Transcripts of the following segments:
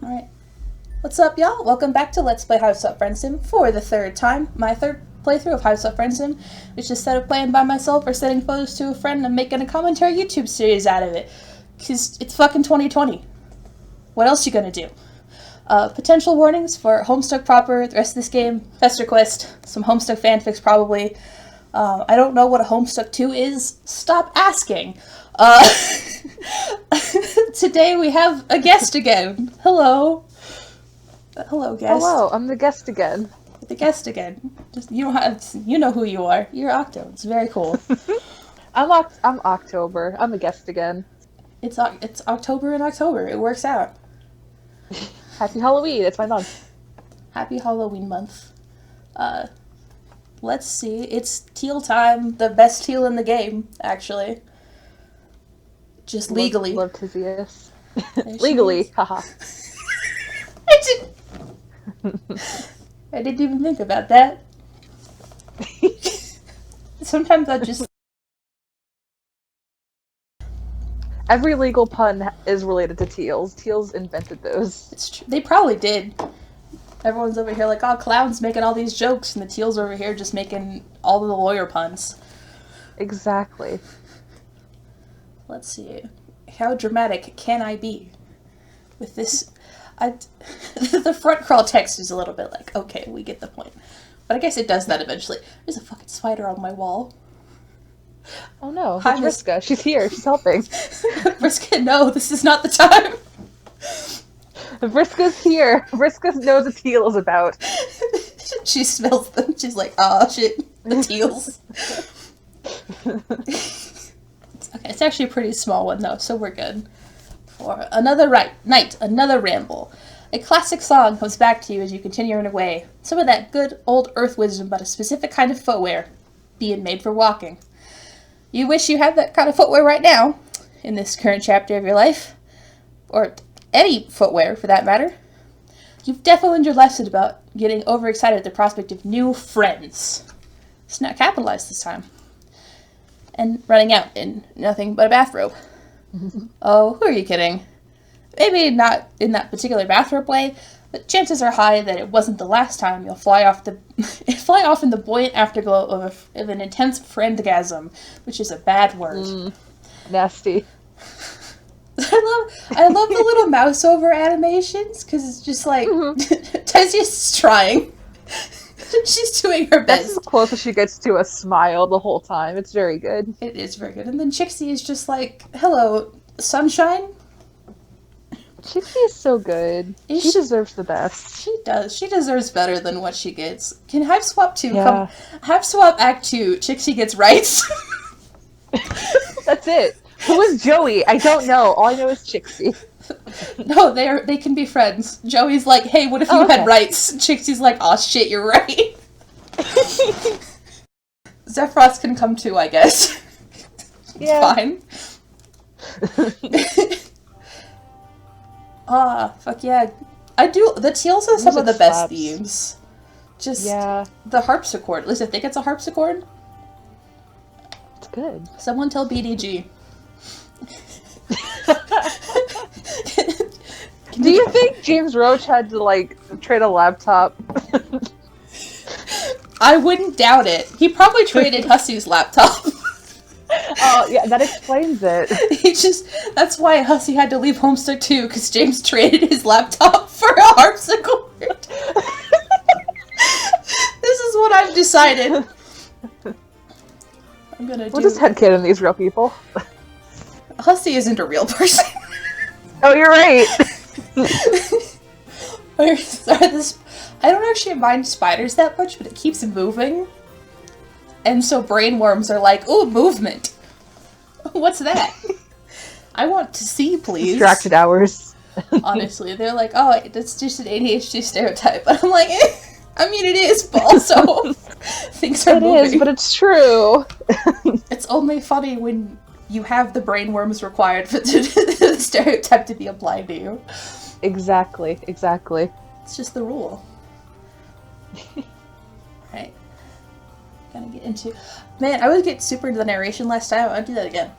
Alright. What's up, y'all? Welcome back to Let's Play Hiveswap Friendsim for the third time. My third playthrough of Hiveswap Friendsim, which instead of playing by myself or sending photos to a friend, I'm making a commentary YouTube series out of it. Because it's fucking 2020. What else you gonna do? Potential warnings for Homestuck proper, the rest of this game, Pesterquest, some Homestuck fanfics probably. I don't know what a Homestuck 2 is. Stop asking. Today we have a guest again. Hello. Hello, guest. Hello, I'm the guest again. The guest again. Just you know who you are. You're Octo. It's very cool. I'm October. I'm a guest again. It's October in October. It works out. Happy Halloween. It's my month. Happy Halloween month. Let's see. It's teal time. The best teal in the game, actually. Just legally. Love Tyzias. Legally. Haha. I didn't even think about that. Sometimes I just... Every legal pun is related to teals. Teals invented those. It's true. They probably did. Everyone's over here like, oh, Clown's making all these jokes, and the teals over here just making all of the lawyer puns. Exactly. Let's see. How dramatic can I be with this? The front crawl text is a little bit like, okay, we get the point. But I guess it does that eventually. There's a fucking spider on my wall. Oh no, Hi, it's Vriska. She's here. She's helping. Vriska, no, this is not the time. Vriska's here. Vriska knows what teal is about. She smells them. She's like, oh shit, the teals. Okay, it's actually a pretty small one though, so we're good. For another night, another ramble. A classic song comes back to you as you continue on your way. Some of that good old earth wisdom about a specific kind of footwear being made for walking. You wish you had that kind of footwear right now, in this current chapter of your life. Or any footwear, for that matter. You've definitely learned your lesson about getting overexcited at the prospect of new friends. It's not capitalized this time. And running out in nothing but a bathrobe. Oh, who are you kidding? Maybe not in that particular bathrobe way, but chances are high that it wasn't the last time you'll fly off in the buoyant afterglow of an intense friendgasm, which is a bad word. Nasty. I love the little mouse over animations, because it's just like, Tyzias is trying. She's doing her best. That's as close as she gets to a smile the whole time. It's very good. It is very good. And then Chixie is just like, hello, sunshine? Chixie is so good. She deserves the best. She does. She deserves better than what she gets. Can Hiveswap 2 come? Hiveswap Act 2, Chixie gets rights. That's it. Who is Joey? I don't know. All I know is Chixie. No, they can be friends. Joey's like, hey, what if you had rights? Chixie's like, aw shit, you're right. Zephyros can come too, I guess. Yeah. Fine. Fuck yeah. I do. The teals are some of the best themes. Just the harpsichord. At least I think it's a harpsichord. It's good. Someone tell BDG. Do you think James Roach had to, like, trade a laptop? I wouldn't doubt it. He probably traded Hussey's laptop. Oh, yeah, that explains it. That's why Hussey had to leave Homestuck too, because James traded his laptop for a harpsichord. This is what I've decided. We'll just headcanon these real people. Hussey isn't a real person. Oh, you're right. I don't actually mind spiders that much, but it keeps moving. And so brainworms are like, ooh, movement. What's that? I want to see, please. Distracted hours. Honestly, they're like, oh, that's just an ADHD stereotype. But I'm like, I mean, it is, but also things are moving. It is, but it's true. It's only funny when you have the brainworms required for the stereotype to be applied to you. Exactly. It's just the rule. Right. Gonna get into... Man, I would get super into the narration last time. I'll do that again.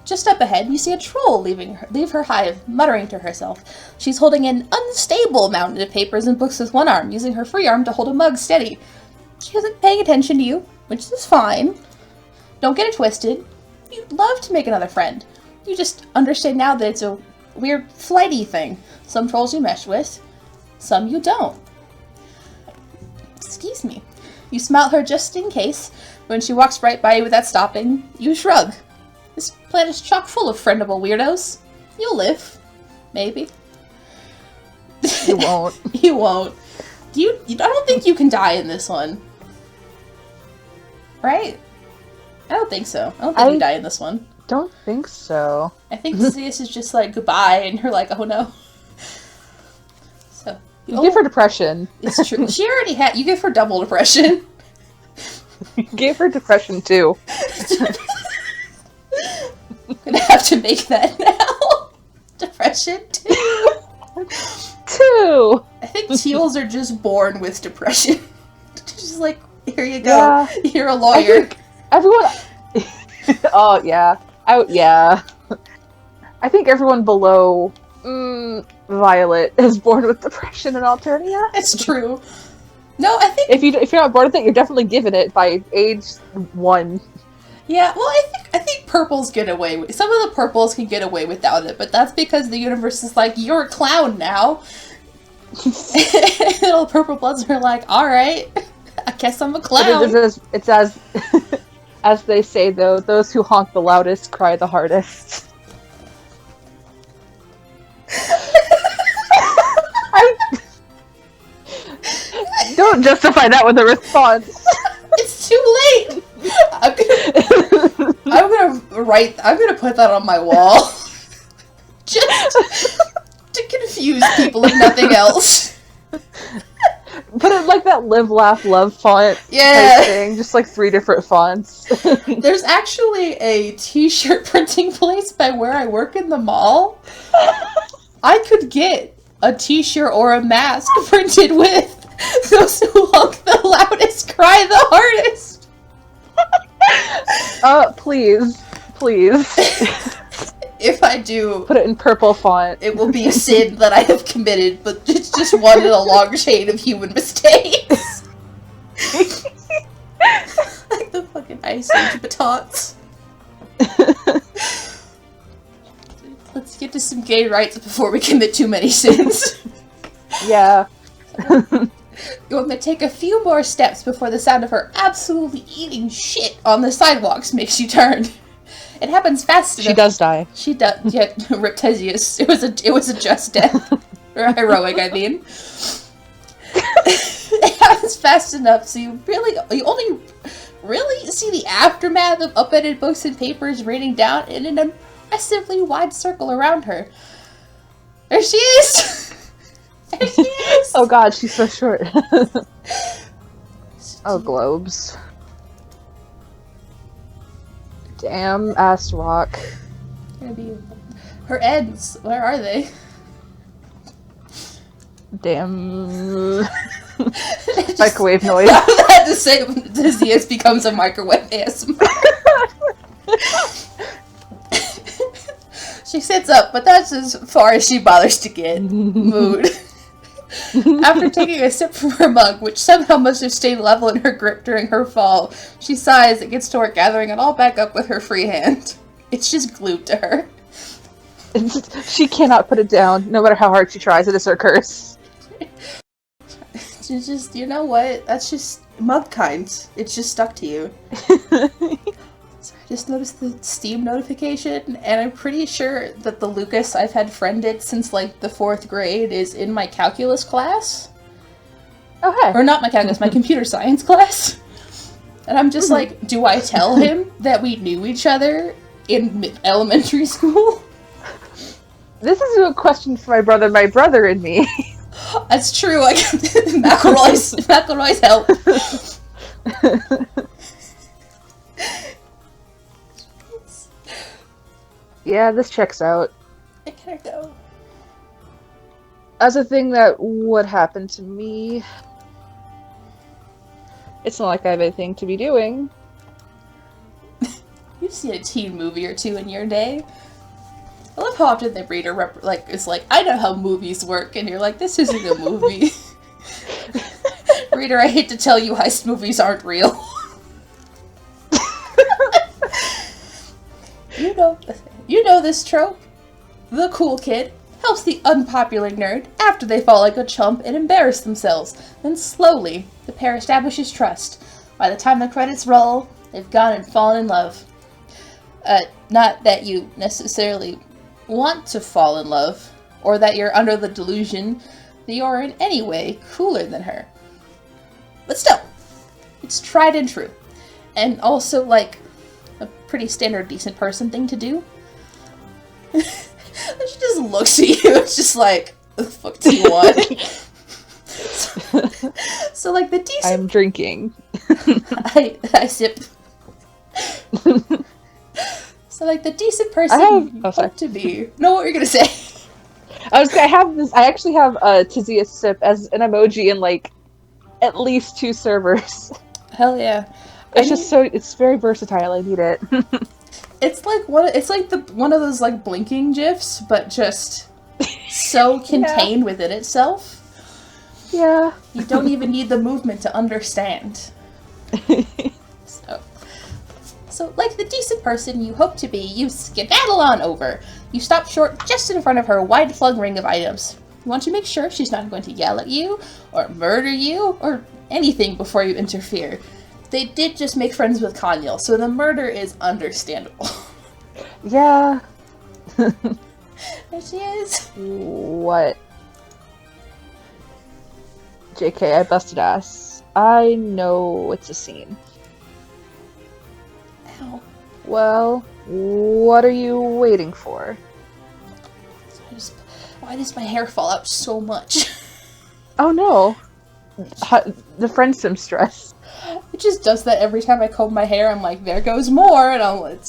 Just up ahead, you see a troll leave her hive, muttering to herself. She's holding an unstable mountain of papers and books with one arm, using her free arm to hold a mug steady. She isn't paying attention to you, which is fine. Don't get it twisted. You'd love to make another friend. You just understand now that it's a weird, flighty thing. Some trolls you mesh with, some you don't. Excuse me. You smile at her just in case. When she walks right by you without stopping, you shrug. This planet is chock full of friendable weirdos. You'll live. Maybe. You won't. You won't. I don't think you can die in this one. Right? I don't think so. I don't think you die in this one. Don't think so. I think Tyzias is just like, goodbye, and you're like, oh no. So you give her depression. It's true. She already had. You give her double depression. You gave her depression too. I'm gonna have to make that now. Depression 2. 2. I think teals are just born with depression. Just like, here you go. Yeah. You're a lawyer. Everyone. Oh yeah. Yeah. I think everyone below Violet is born with depression in Alternia. It's true. No, I think if you're not born with it, you're definitely given it by age 1. Yeah, well, I think purples get away with... Some of the purples can get away without it, but that's because the universe is like, you're a clown now. Little purple bloods are like, alright, I guess I'm a clown. It's as... as they say, though, those who honk the loudest cry the hardest. Don't justify that with a response. It's too late. I'm gonna put that on my wall. Just to confuse people if nothing else. Put it like that live, laugh, love font type thing. Just like 3 different fonts. There's actually a t-shirt printing place by where I work in the mall. I could get a t-shirt or a mask printed with those who honk the loudest cry the hardest. Please. If I do... Put it in purple font. It will be a sin that I have committed, but it's just one in a long chain of human mistakes. Like the fucking Ice Age batons. Let's get to some gay rights before we commit too many sins. Yeah. You want me to take a few more steps before the sound of her absolutely eating shit on the sidewalks makes you turn. It happens fast enough. She does die. She does. Yeah, rip Tyzias. It was a just death. Or heroic, I mean. It happens fast enough, so you only really see the aftermath of upended books and papers raining down in an impressively wide circle around her. There she is! There she is! Oh god, she's so short. Oh, globes. Damn ass rock. Her ends, where are they? Damn. Microwave noise. I had to say Tyzias becomes a microwave ASMR. She sits up, but that's as far as she bothers to get. Mood. After taking a sip from her mug, which somehow must have stayed level in her grip during her fall, she sighs and gets to work gathering it all back up with her free hand. It's just glued to her. She cannot put it down, no matter how hard she tries. It is her curse. She's just, you know what? That's just mug kind. It's just stuck to you. So I just noticed the Steam notification, and I'm pretty sure that the Lucas I've had friended since like the 4th grade is in my calculus class. Oh, hey. Or not my calculus, my computer science class. And I'm just like, do I tell him that we knew each other in elementary school? This is a question for my brother and me. That's true, I got McElroy's help. Yeah, this checks out. I gotta go. As a thing that would happen to me, it's not like I have anything to be doing. You've seen a teen movie or two in your day. I love how often the reader is like, I know how movies work, and you're like, this isn't a movie. Reader, I hate to tell you, heist movies aren't real. You know this trope. The cool kid helps the unpopular nerd after they fall like a chump and embarrass themselves. Then slowly, the pair establishes trust. By the time the credits roll, they've gone and fallen in love. Not that you necessarily want to fall in love, or that you're under the delusion that you're in any way cooler than her. But still, it's tried and true. And also, like, a pretty standard decent person thing to do. She just looks at you, it's just like, what the fuck do you want? so like the decent... I'm drinking. I sip. So like the decent person you hope to be. No, what were you gonna say? I actually have a Tyzias sip as an emoji in like at least 2 servers. Hell yeah. It's very versatile, I need it. It's like one of those like blinking gifs, but just so contained within itself. Yeah. You don't even need the movement to understand. So, like the decent person you hope to be, you skedaddle on over. You stop short just in front of her wide-flung ring of items. You want to make sure she's not going to yell at you, or murder you, or anything before you interfere. They did just make friends with Kanyel, so the murder is understandable. Yeah. There she is. What? JK, I busted ass. I know it's a scene. Ow. Well, what are you waiting for? Why does my hair fall out so much? Oh no. The Friendsim stress. It just does that every time I comb my hair. I'm like, there goes more, and I'm like,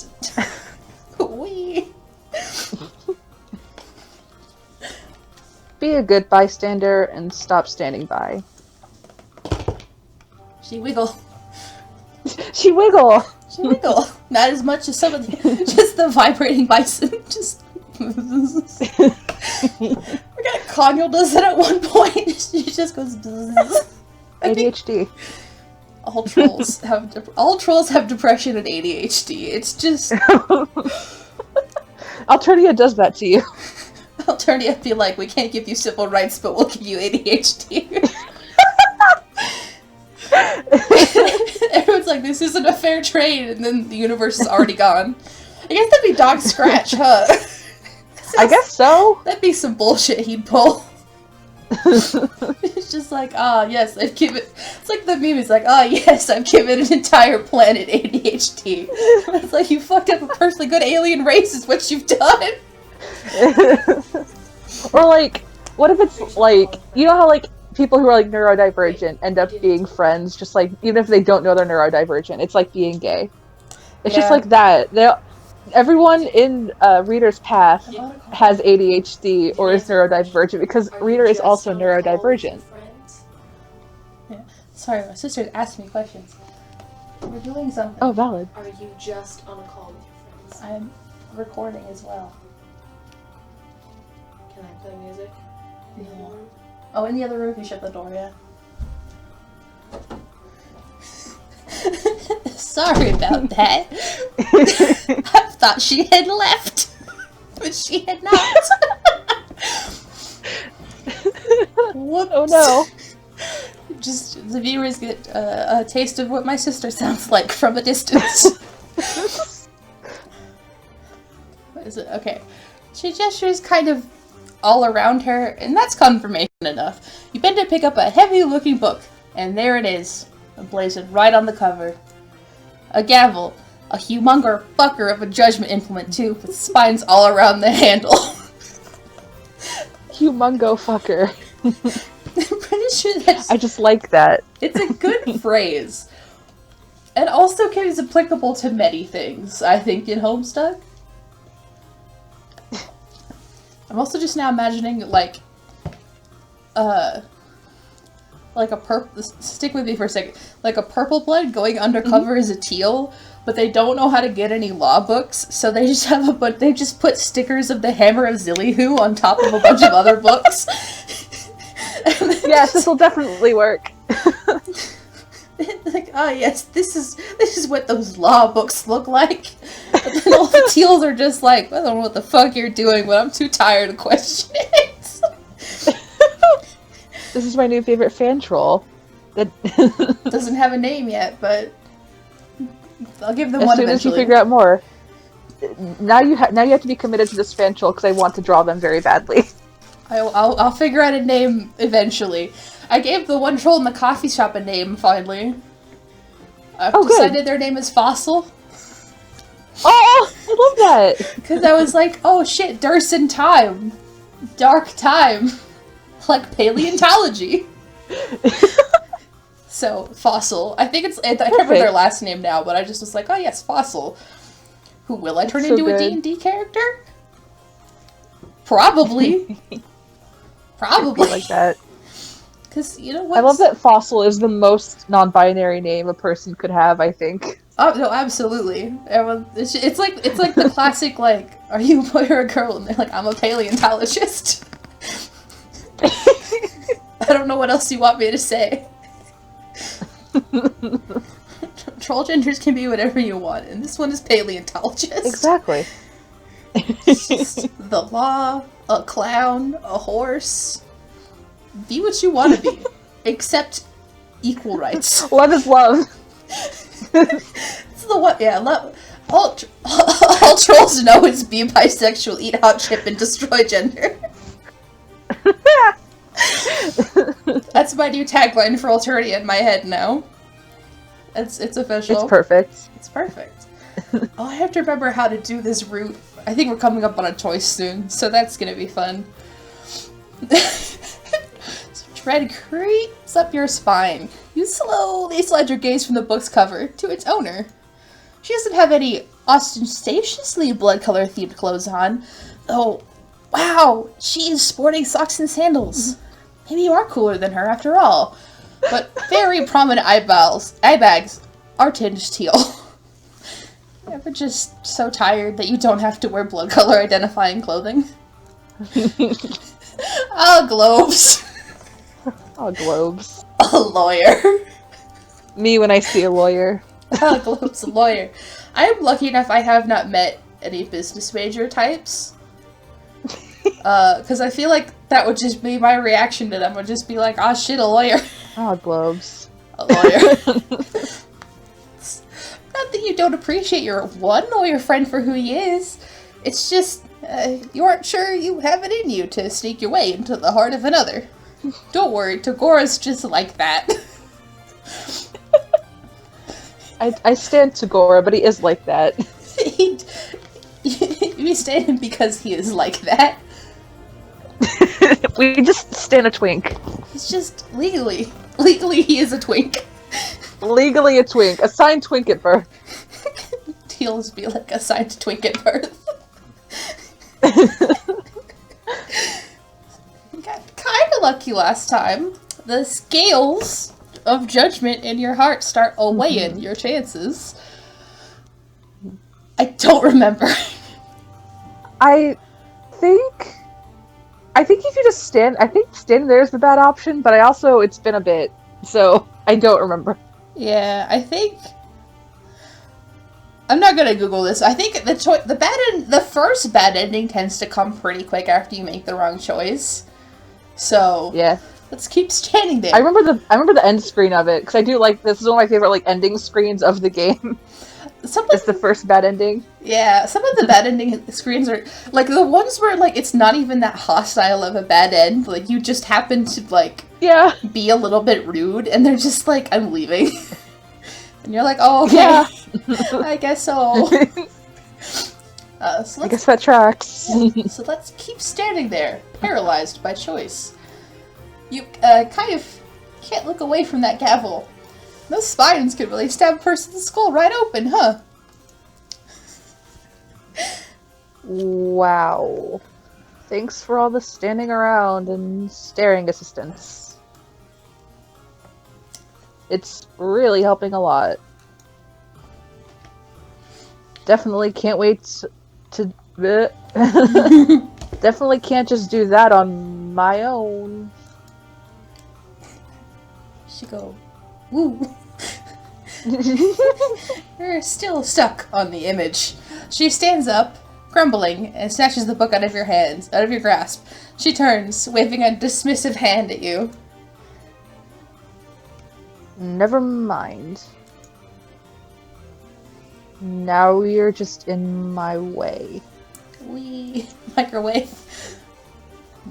wee. Be a good bystander and stop standing by. She wiggle. She wiggle! She wiggle. Not as much as some of the, just the vibrating bison. Just. Forget Kanyel does it at one point. She just goes. ADHD. All trolls have depression and ADHD. It's just. Alternia does that to you. Alternia be like, we can't give you civil rights, but we'll give you ADHD. Everyone's like, this isn't a fair trade, and then the universe is already gone. I guess that'd be Dog Scratch, huh? I guess so. That'd be some bullshit he'd pull. It's just like, yes, I've given... It's like the meme, it's like, yes, I've given an entire planet ADHD. It's like, you fucked up a perfectly good alien race is what you've done. Or like, what if it's like, you know how like people who are like neurodivergent end up being friends, just like, even if they don't know they're neurodivergent, it's like being gay. It's just like that. Everyone in Reader's path has ADHD or is neurodivergent because Reader is also neurodivergent. Yeah. Sorry, my sister asked me questions. We're doing something. Oh, valid. Are you just on a call with your friends? I'm recording as well. Can I play music? No. Oh, in the other room, you shut the door, yeah. Sorry about that. I thought she had left, but she had not. Whoops. Oh no. Just the viewers get a taste of what my sister sounds like from a distance. What is it? Okay. She gestures kind of all around her, and that's confirmation enough. You bend to pick up a heavy-looking book, and there it is, emblazoned right on the cover. A gavel, a humonger fucker of a judgment implement too, with spines all around the handle. Humongo fucker. I'm pretty sure that's... I just like that. It's a good phrase. And also is applicable to many things, I think, in Homestuck. I'm also just now imagining, like, like a purple. Stick with me for a second. Like a purple blood going undercover as a teal, but they don't know how to get any law books, so they just have they just put stickers of the Hammer of Zillyhoo on top of a bunch of other books. Yes, this will definitely work. Like, oh yes, this is what those law books look like. But then all the teals are just like, I don't know what the fuck you're doing, but I'm too tired of questioning it. This is my new favorite fan troll. That doesn't have a name yet, but I'll give them as one soon eventually. as you figure out more. Now you have to be committed to this fan troll because I want to draw them very badly. I'll figure out a name eventually. I gave the one troll in the coffee shop a name finally. I've decided their name is Fossil. Oh, I love that! Because I was like, oh shit, Durson time. Dark time. Like paleontology. So, Fossil. I think I can't remember their last name now, but I just was like, oh yes, Fossil. Who will I turn into a D&D character? Probably. Probably. Like that. Because, you know what? I love that Fossil is the most non-binary name a person could have, I think. Oh, no, absolutely. It's like the classic, like, are you a boy or a girl? And they're like, I'm a paleontologist. I don't know what else you want me to say. Troll genders can be whatever you want, and this one is paleontologist. Exactly. It's just the law, a clown, a horse. Be what you want to be, except equal rights. Love is love. It's the one, yeah. All trolls know is be bisexual, eat hot chip, and destroy gender. That's my new tagline for Alternia in my head now. It's official. It's perfect. It's perfect. Oh, I have to remember how to do this route. I think we're coming up on a choice soon, so that's gonna be fun. So dread creeps up your spine. You slowly slide your gaze from the book's cover to its owner. She doesn't have any ostentatiously blood color themed clothes on, though. Wow, she is sporting socks and sandals. Maybe you are cooler than her after all. But very prominent eye bags are tinged teal. Ever just so tired that you don't have to wear blood color identifying clothing? Ah, globes. Oh, globes. A lawyer. Me when I see a lawyer. Ah, globes, a lawyer. I am lucky enough I have not met any business major types. Because I feel like that would just be my reaction to them. Would just be like, ah, shit, a lawyer. Oh, globes. A lawyer. Not that you don't appreciate your one lawyer friend for who he is. It's just, you aren't sure you have it in you to sneak your way into the heart of another. Don't worry, Tagora's just like that. I stand Tagora, but he is like that. We stand him because he is like that. We just stand a twink. He's just legally he is a twink. Legally a twink. Assigned twink at birth. Teals be like assigned twink at birth. Got kinda lucky last time. The scales of judgment in your heart start weighing your chances. I don't remember. I think if you just stand, I think standing there is the bad option, but it's been a bit, so I don't remember. Yeah, I think I'm not gonna Google this. I think the first bad ending tends to come pretty quick after you make the wrong choice. So yeah, let's keep standing there. I remember the end screen of it because I do like this is one of my favorite ending screens of the game. It's the first bad ending. Yeah, some of the bad ending screens are like the ones where it's not even that hostile of a bad end. Like you just happen to be a little bit rude, and they're just like, I'm leaving, and you're like, oh okay, yeah. I guess so. I guess that tracks. Yeah, so let's keep standing there, paralyzed by choice. You kind of can't look away from that gavel. Those spines could really stab a person's skull right open, huh? Wow. Thanks for all the standing around and staring assistance. It's really helping a lot. Definitely can't wait to definitely can't just do that on my own. She go, woo. You're still stuck on the image. She stands up, grumbling, and snatches the book out of your hands, out of your grasp. She turns, waving a dismissive hand at you. Never mind. Now you're just in my way. Wee. Microwave.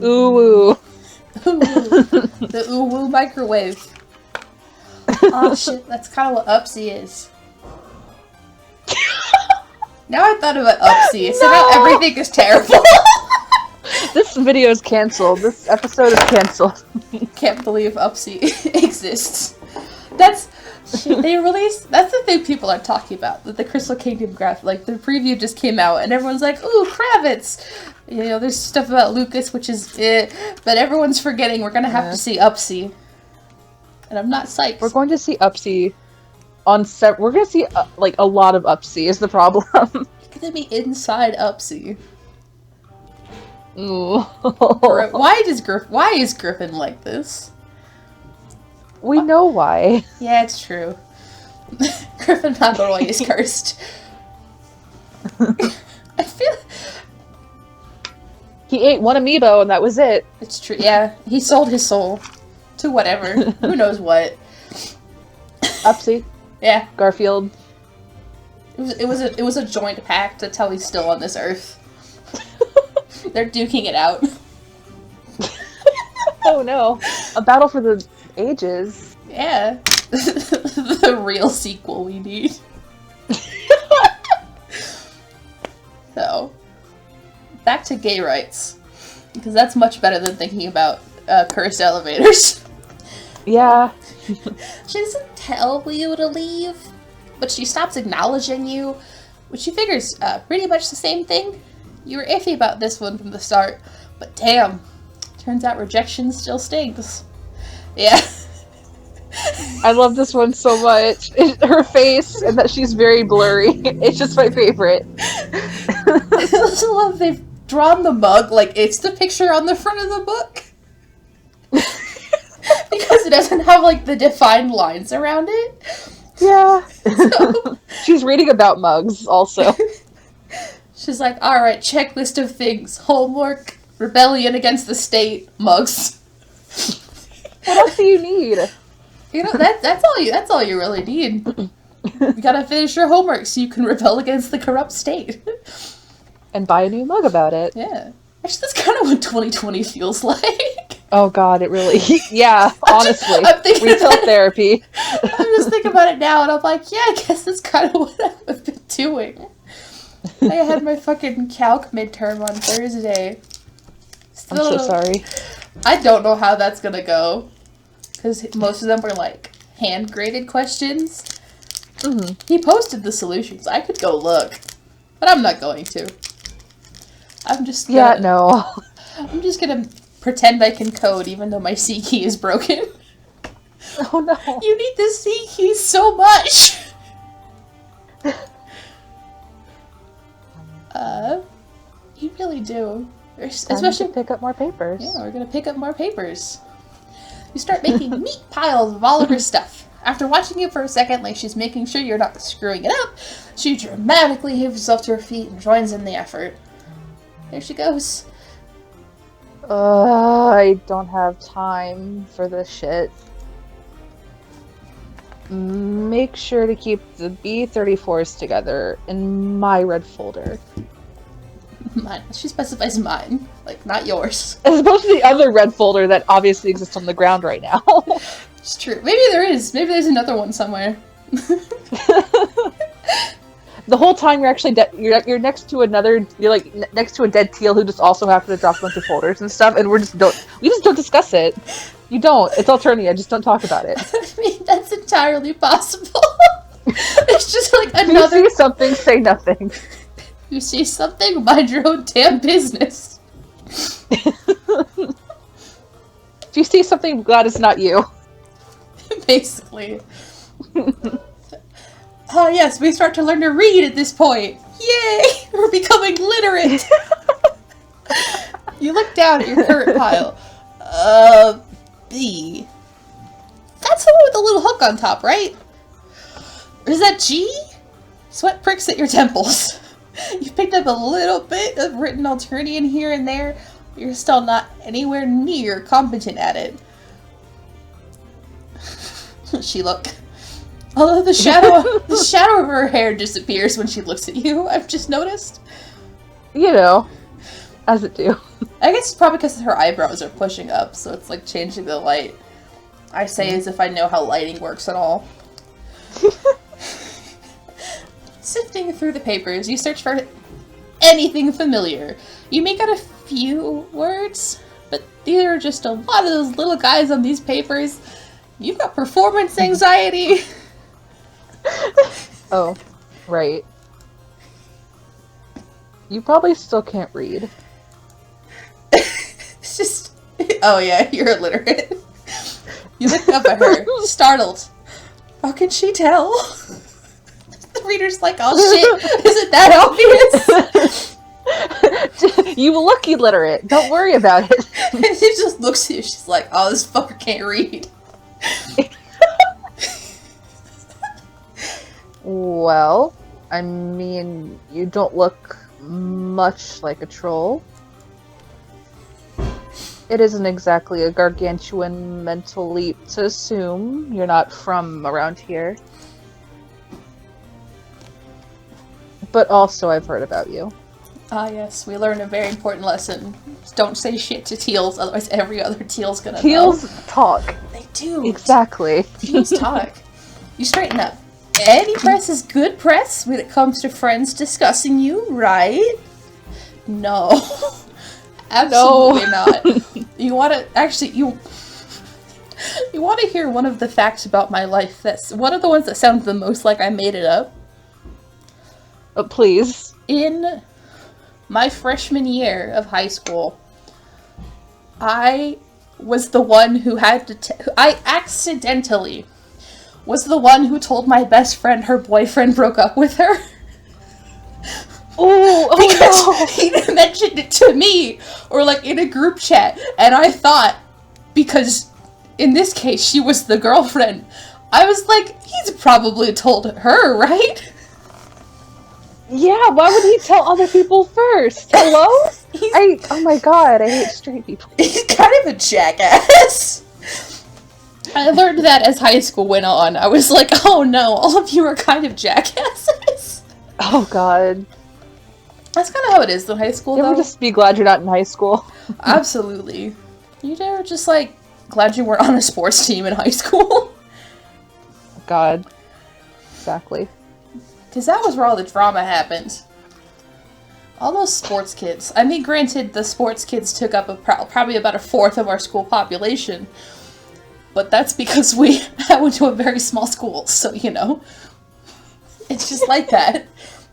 Ooh woo. The ooh woo microwave. Oh shit, that's kind of what Upsy is. Now I thought about Upsy, so now everything is terrible. This video is cancelled. This episode is cancelled. Can't believe Upsy exists. They released. That's the thing people are talking about. That the Crystal Kingdom graphic, like the preview just came out, and everyone's like, "Ooh, Kravitz!" You know, there's stuff about Lucas, which is but everyone's forgetting we're gonna have to see Upsy, and I'm not psyched. We're going to see Upsy on set. We're going to see like a lot of Upsy is the problem. It's gonna be inside Upsy. Ooh. Why is Griffin like this? We know why. Yeah, it's true. Griffin McElroy is cursed. I feel He ate one amiibo and that was it. it's true. Yeah, he sold his soul to whatever. Who knows what? Upsy. Yeah, Garfield. it was a joint pact. That's how he's still on this earth. They're duking it out. Oh no. A battle for the ages. Yeah, the real sequel we need. So, back to gay rights, because that's much better than thinking about cursed elevators. Yeah. She doesn't tell you to leave, but she stops acknowledging you, which she figures pretty much the same thing. You were iffy about this one from the start, but damn, turns out rejection still stings. Yeah. I love this one so much. Her face and that she's very blurry. It's just my favorite. I also love they've drawn the mug like it's the picture on the front of the book. Because it doesn't have like the defined lines around it. Yeah. So, She's reading about mugs also. she's like, alright, checklist of things. Homework, rebellion against the state, mugs. What else do you need? You know, that's all you really need. You gotta finish your homework so you can rebel against the corrupt state. And buy a new mug about it. Yeah. Actually, that's kind of what 2020 feels like. Oh god, it really... Yeah, honestly. I'm thinking Retail about it. therapy. I'm just thinking about it now, and I'm like, yeah, I guess that's kind of what I've been doing. I had my fucking calc midterm on Thursday. I'm so sorry. I don't know how that's gonna go. Because most of them were, like, hand-graded questions. Mm-hmm. He posted the solutions. I could go look. But I'm not going to. I'm just gonna... Yeah, no. I'm just gonna pretend I can code even though my C key is broken. Oh no. You need the C key so much! You really do. Especially to pick up more papers. Yeah, we're gonna pick up more papers. You start making neat piles of all of her stuff. After watching you for a second, like she's making sure you're not screwing it up, she dramatically heaves herself to her feet and joins in the effort. There she goes. I don't have time for this shit. Make sure to keep the B34s together in my red folder. Mine. She specifies mine, like not yours. As opposed to the other red folder that obviously exists on the ground right now. It's true. Maybe there is. Maybe there's another one somewhere. The whole time you're actually you're next to another. You're like next to a dead teal who just also happened to drop a bunch of folders and stuff, and we just don't discuss it. You don't. It's Alternia. Just don't talk about it. I mean, that's entirely possible. It's just like another. You see something, say nothing. You see something, mind your own damn business. If you see something, I'm glad it's not you. Basically. Oh yes, we start to learn to read at this point. Yay! We're becoming literate! You look down at your current pile. B. That's the one with the little hook on top, right? Or is that G? Sweat pricks at your temples. You picked up a little bit of written Alternian here and there, but you're still not anywhere near competent at it. She look. Although the shadow of her hair disappears when she looks at you, I've just noticed. You know, as it do. I guess it's probably because her eyebrows are pushing up, so it's like changing the light. I say as if I know how lighting works at all. Sifting through the papers, you search for anything familiar. You make out a few words, but these are just a lot of those little guys on these papers. You've got performance anxiety. Oh, right. You probably still can't read. It's just... Oh yeah, you're illiterate. You look up at her, startled. How can she tell? The reader's like, oh shit, is it that obvious? You look illiterate. Don't worry about it. And she just looks at you, she's like, oh, this fucker can't read. Well, I mean, you don't look much like a troll. It isn't exactly a gargantuan mental leap to assume you're not from around here. But also, I've heard about you. Ah yes, we learned a very important lesson. Don't say shit to teals, otherwise every other teal's gonna Teals know. talk. They do. Exactly. Teals talk. You straighten up. Any press is good press when it comes to friends discussing you, right? No. Absolutely not. You want to actually you want to hear one of the facts about my life. That's one of the ones that sounds the most like I made it up. Please. In my freshman year of high school, I was the one who had to I accidentally was the one who told my best friend her boyfriend broke up with her. Because no. he mentioned it to me, or like in a group chat, and I thought, because in this case she was the girlfriend, I was like, he's probably told her, right? Yeah, why would he tell other people first? Hello? Oh my god, I hate straight people. He's kind of a jackass. I learned that as high school went on. I was like, oh no, all of you are kind of jackasses. Oh god. That's kind of how it is in high school, You though. ever just be glad you're not in high school? Absolutely. You ever just, like, glad you weren't on a sports team in high school? God. Exactly. Because that was where all the drama happened. All those sports kids. I mean, granted, the sports kids took up probably about a fourth of our school population. But that's because I went to a very small school, so, you know. It's just like that.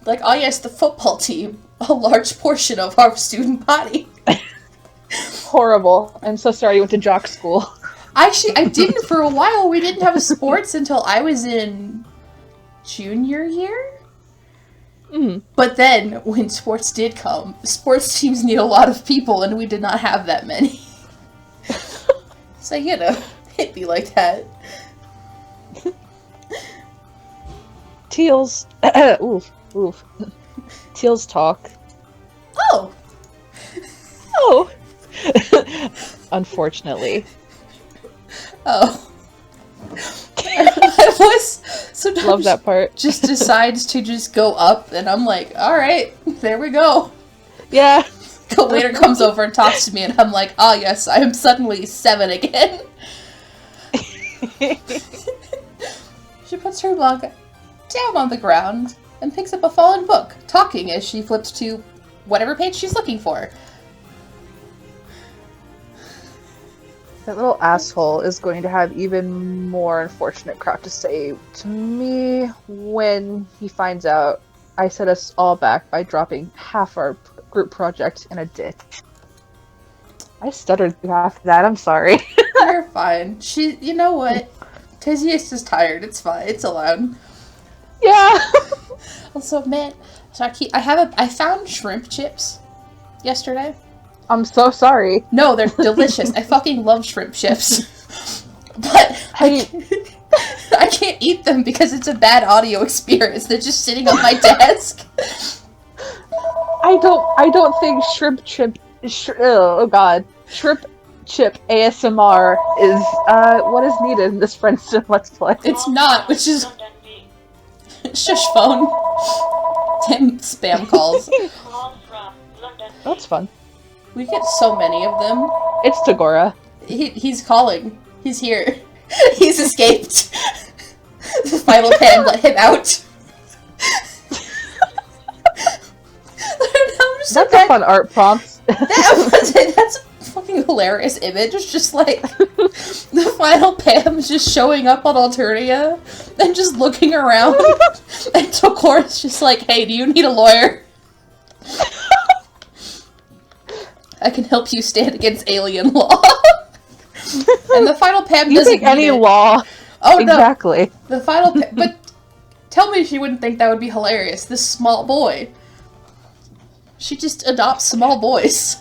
Like, oh yes, the football team. A large portion of our student body. Horrible. I'm so sorry you went to jock school. Actually, I didn't for a while. We didn't have a sports until I was in junior year. Mm. But then, when sports did come, sports teams need a lot of people, and we did not have that many. So, you know, it'd be like that. Teals. Oof. Oof. Teals talk. Oh! Oh! Unfortunately. Oh. My voice sometimes Love that part. just decides to just go up, and I'm like, alright, there we go. Yeah. The waiter comes over and talks to me, and I'm like, ah yes, I am suddenly 7 again. She puts her mug down on the ground and picks up a fallen book, talking as she flips to whatever page she's looking for. That little asshole is going to have even more unfortunate crap to say to me when he finds out I set us all back by dropping half our group project in a ditch. I stuttered after that, I'm sorry. You're fine. You know what? Tyzias is tired. It's fine. It's allowed. Yeah. Also, man, so I found shrimp chips yesterday. I'm so sorry. No, they're delicious. I fucking love shrimp chips. But I can't eat them because it's a bad audio experience. They're just sitting on my desk. I don't think shrimp chip ASMR is what is needed in this Friendsim Let's Play. It's not, which is shush phone. Damn spam calls. That's fun. We get so many of them. It's Tagora. He's calling. He's here. He's escaped. The final pan let him out. That's a fun art prompt. That's a fucking hilarious image. It's just like the final Pam's just showing up on Alternia and just looking around. And Tokor's just like, hey, do you need a lawyer? I can help you stand against alien law. And the final Pam You doesn't think any need it. law. Oh, exactly. no. The final Pam, but tell me she wouldn't think that would be hilarious. This small boy. She just adopts small boys.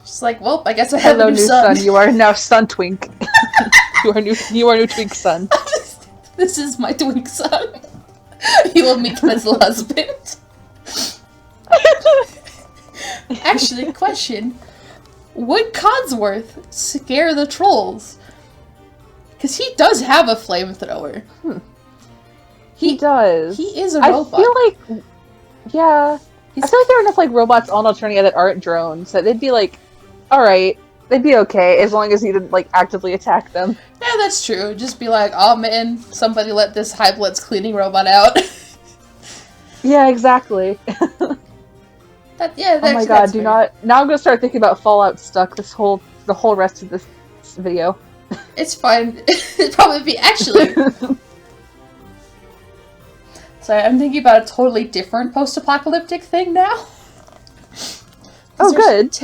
She's like, well, I guess I have a new son. You are now son twink. you are new twink son. This is my twink son. He will meet his husband. Actually, question. Would Codsworth scare the trolls? Because he does have a flamethrower. He does. He is a robot. I feel like... Yeah. I feel like there are enough, like, robots on Alternia that aren't drones, that they'd be, like, alright, they'd be okay, as long as you didn't, like, actively attack them. Yeah, that's true. Just be like, oh man, somebody let this highbloods cleaning robot out. Yeah, exactly. Oh my god, do not... Now I'm gonna start thinking about Fallout Stuck the whole rest of this video. It's fine. It'd probably be, actually... Sorry, I'm thinking about a totally different post-apocalyptic thing now. Oh, good.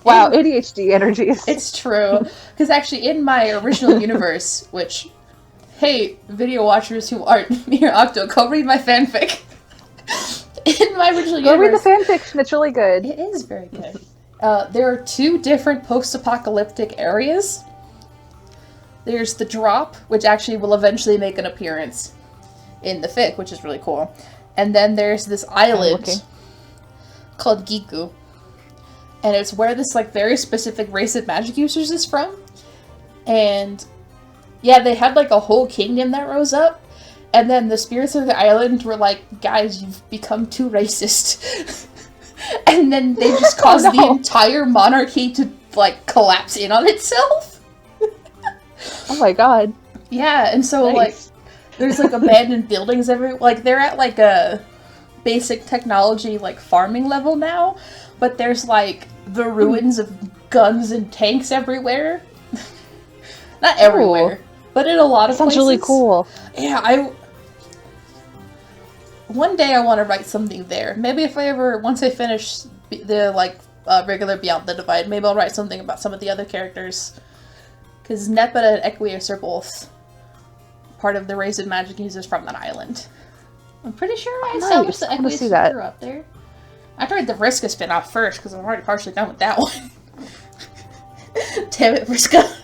Wow, in, ADHD energies. It's true. Because actually, in my original universe, which, hey, video watchers who aren't near Octo, go read my fanfic. In my original universe... Go read the fanfiction, it's really good. It is very good. There are two different post-apocalyptic areas. There's the Drop, which actually will eventually make an appearance in the fic, which is really cool. And then there's this island called Giku. And it's where this, like, very specific race of magic users is from. And, yeah, they had, like, a whole kingdom that rose up. And then the spirits of the island were like, guys, you've become too racist. And then they just caused the entire monarchy to, like, collapse in on itself. Oh my god. Yeah, and so, like, there's, like, abandoned buildings everywhere. Like, they're at, like, a basic technology, like, farming level now. But there's, like, the ruins of guns and tanks everywhere. Not everywhere, but in a lot of places. Sounds really cool. Yeah, one day I want to write something there. Maybe if once I finish the, like, regular Beyond the Divide, maybe I'll write something about some of the other characters. Because Nepeta and Equius are both part of the race of magic users from that island. I'm pretty sure I established the Equius grew up there. I have to read the Vriska spin-off first, because I'm already partially done with that one. Damn it, Vriska.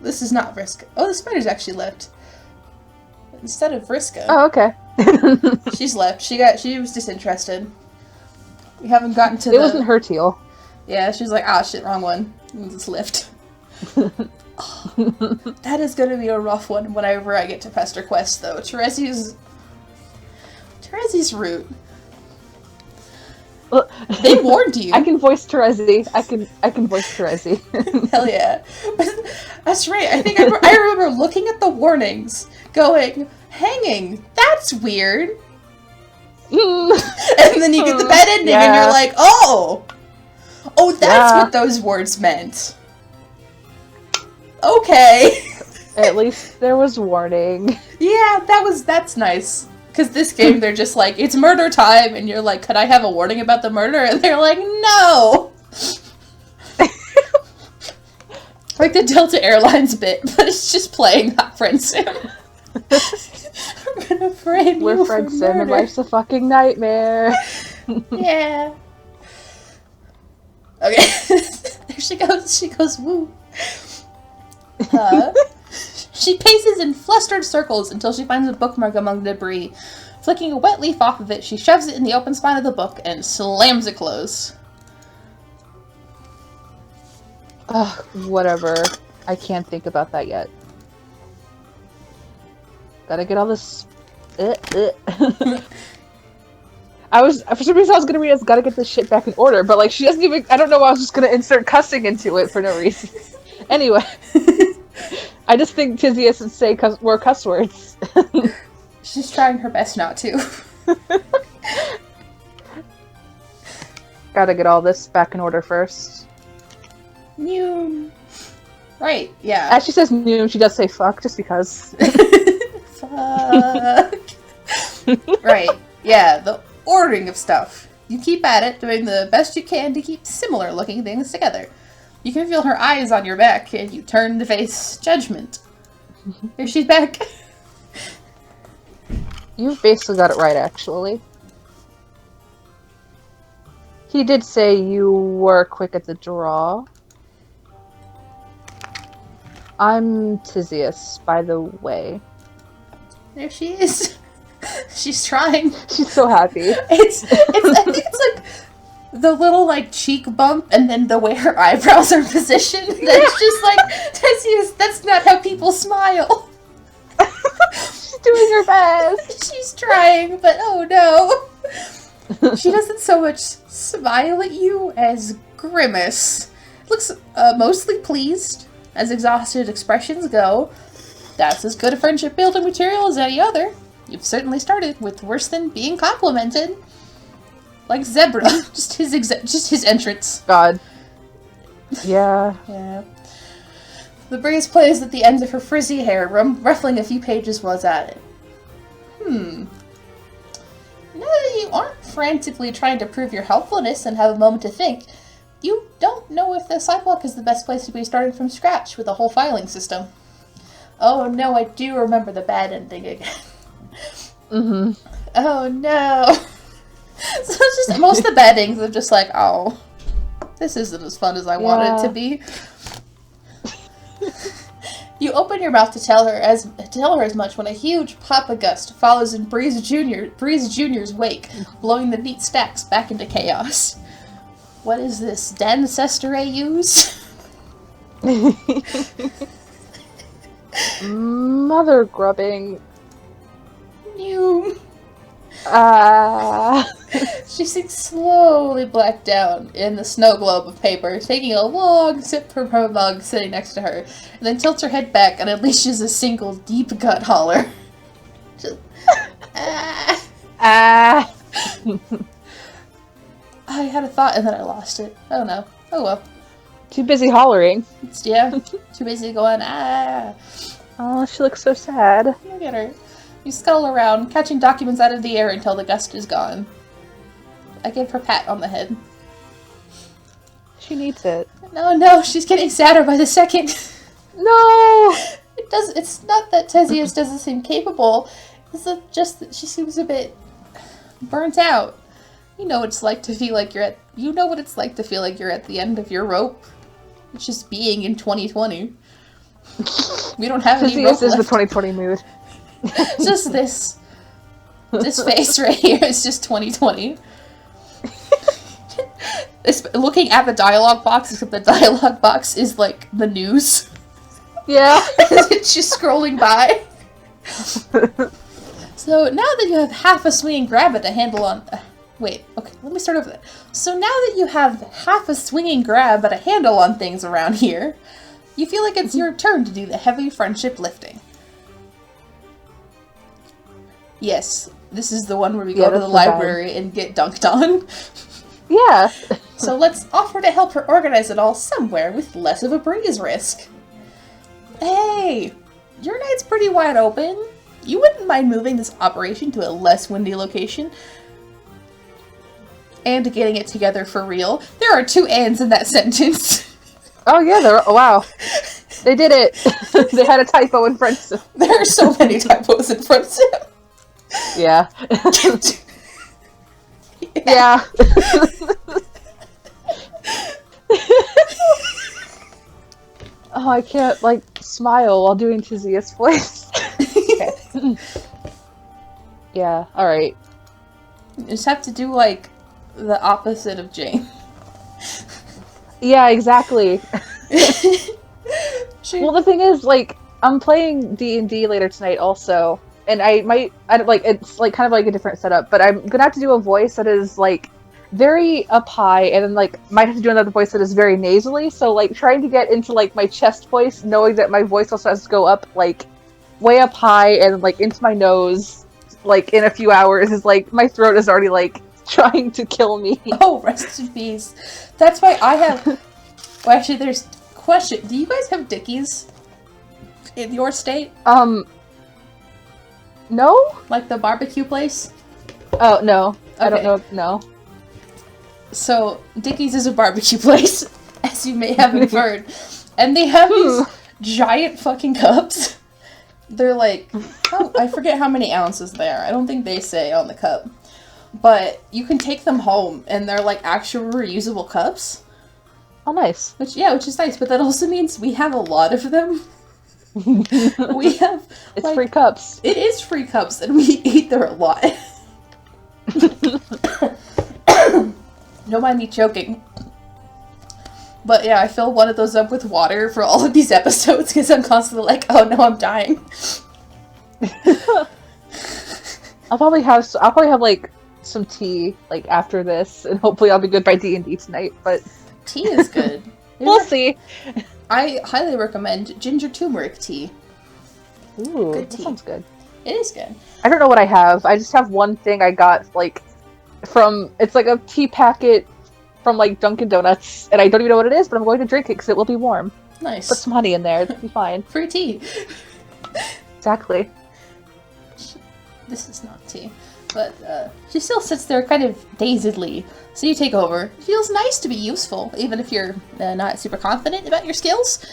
This is not Vriska. Oh, the spider's actually left. Instead of Vriska. Oh, okay. She's left. She was disinterested. We haven't gotten to It wasn't her teal. Yeah, she's like, ah, shit, wrong one. And just left. Oh, that is gonna be a rough one whenever I get to Pesterquest, though. Terezi's route. They warned you. I can voice Terezi. I can voice Terezi. Hell yeah. That's right. I think I remember looking at the warnings, going, hanging, that's weird. And then you get the bad ending and you're like, oh, that's what those words meant. Okay. At least there was warning. Yeah, that's nice. Because this game, they're just like, it's murder time, and you're like, could I have a warning about the murder? And they're like, no! like the Delta Airlines bit, but it's just playing Hot Friendsim. I'm gonna frame We're you for Friendsim and murder. life's a fucking nightmare. Yeah. Okay. There she goes. She goes, woo. She paces in flustered circles until she finds a bookmark among the debris. Flicking a wet leaf off of it, she shoves it in the open spine of the book and slams it closed. Ugh, whatever. I can't think about that yet. Gotta get all this... for some reason I was gonna read as gotta get this shit back in order, but like she doesn't even... I don't know why I was just gonna insert cussing into it for no reason. Anyway. I just think Tyzias would say more cuss words. She's trying her best not to. Gotta get all this back in order first. New. Right, yeah. As she says new, she does say fuck, just because. Fuck. Right, yeah, the ordering of stuff. You keep at it, doing the best you can to keep similar looking things together. You can feel her eyes on your back, and you turn to face judgment. Here she's back. You've basically got it right, actually. He did say you were quick at the draw. I'm Tyzias, by the way. There she is. She's trying. She's so happy. I think it's like the little like cheek bump and then the way her eyebrows are positioned. That's just like, Tyzias, that's not how people smile. She's doing her best. She's trying, but oh no. She doesn't so much smile at you as grimace. Looks mostly pleased, as exhausted expressions go. That's as good a friendship building material as any other. You've certainly started with worse than being complimented. Like Zebra, just his entrance. God. Yeah. Yeah. The breeze plays at the ends of her frizzy hair, ruffling a few pages while it's at it. Now that you aren't frantically trying to prove your helpfulness and have a moment to think, you don't know if the sidewalk is the best place to be starting from scratch with a whole filing system. Oh no, I do remember the bad ending again. Mm-hmm. Oh no. So it's just, most of the bad endings are just like, oh, this isn't as fun as I wanted it to be. You open your mouth to tell her as much when a huge papa gust follows in Breeze Jr.'s wake, blowing the neat stacks back into chaos. What is this, ancestor I use? Mother grubbing. New. She sinks slowly black down in the snow globe of paper, taking a long sip from her mug sitting next to her, and then tilts her head back and unleashes a single deep gut holler. Just, I had a thought and then I lost it. Oh no. Oh well. Too busy hollering. Too busy going, Oh, she looks so sad. Look at her. You scuttle around, catching documents out of the air until the gust is gone. I give her a pat on the head. She needs it. No, she's getting sadder by the second. No! It's not that Tyzias doesn't seem capable. It's just that she seems a bit burnt out. You know what it's like to feel like you're at the end of your rope. It's just being in 2020. We don't have any rope Tyzias is left. the 2020 mood. Just this face right here is just 2020. Looking at the dialogue box, except the dialogue box is like the news. Yeah. It's just scrolling by. So now that you have half a swinging grab at the handle on... wait, okay, let me start over that. So now that you have half a swinging grab at a handle on things around here, you feel like it's your turn to do the heavy friendship lifting. Yes, this is the one where we go to the library and get dunked on. Yeah. So let's offer to help her organize it all somewhere with less of a breeze risk. Hey, your night's pretty wide open. You wouldn't mind moving this operation to a less windy location? And getting it together for real. There are two ands in that sentence. Oh yeah, wow. They did it! They had a typo in Friendsim. There are so many typos in Friendsim. Yeah. Yeah. Oh, I can't, like, smile while doing Tyzias' voice. Okay. Yeah, alright. You just have to do, like, the opposite of Jane. Yeah, exactly. Well, the thing is, like, I'm playing D&D later tonight also, and it's, like, kind of like a different setup, but I'm gonna have to do a voice that is, like, very up high, and then, like, might have to do another voice that is very nasally, so, like, trying to get into, like, my chest voice, knowing that my voice also has to go up, like, way up high and, like, into my nose, like, in a few hours is, like, my throat is already, like, trying to kill me. Oh, rest in peace. That's why I have... Well, actually, there's... Question. Do you guys have Dickies in your state? No? Like the barbecue place? Oh, no. Okay. I don't know. No. So, Dickies is a barbecue place, as you may have inferred. And they have these giant fucking cups. They're like... Oh, I forget how many ounces they are. I don't think they say on the cup. But you can take them home, and they're like actual reusable cups. Oh, nice. Which is nice, but that also means we have a lot of them. We have... It's like, free cups. It is free cups, and we eat there a lot. Don't mind me choking. But yeah, I fill one of those up with water for all of these episodes, because I'm constantly like, oh no, I'm dying. I'll probably have like some tea like after this, and hopefully I'll be good by D&D tonight. But Tea is good. we'll see. I highly recommend ginger turmeric tea. Ooh, Good that tea. sounds good. It is good. I don't know what I have. I just have one thing I got like it's like a tea packet from like Dunkin' Donuts, and I don't even know what it is, but I'm going to drink it because it will be warm. Nice. Put some honey in there; it'll be fine. Free tea. Exactly. This is not tea. But she still sits there kind of dazedly. So you take over. It feels nice to be useful, even if you're not super confident about your skills.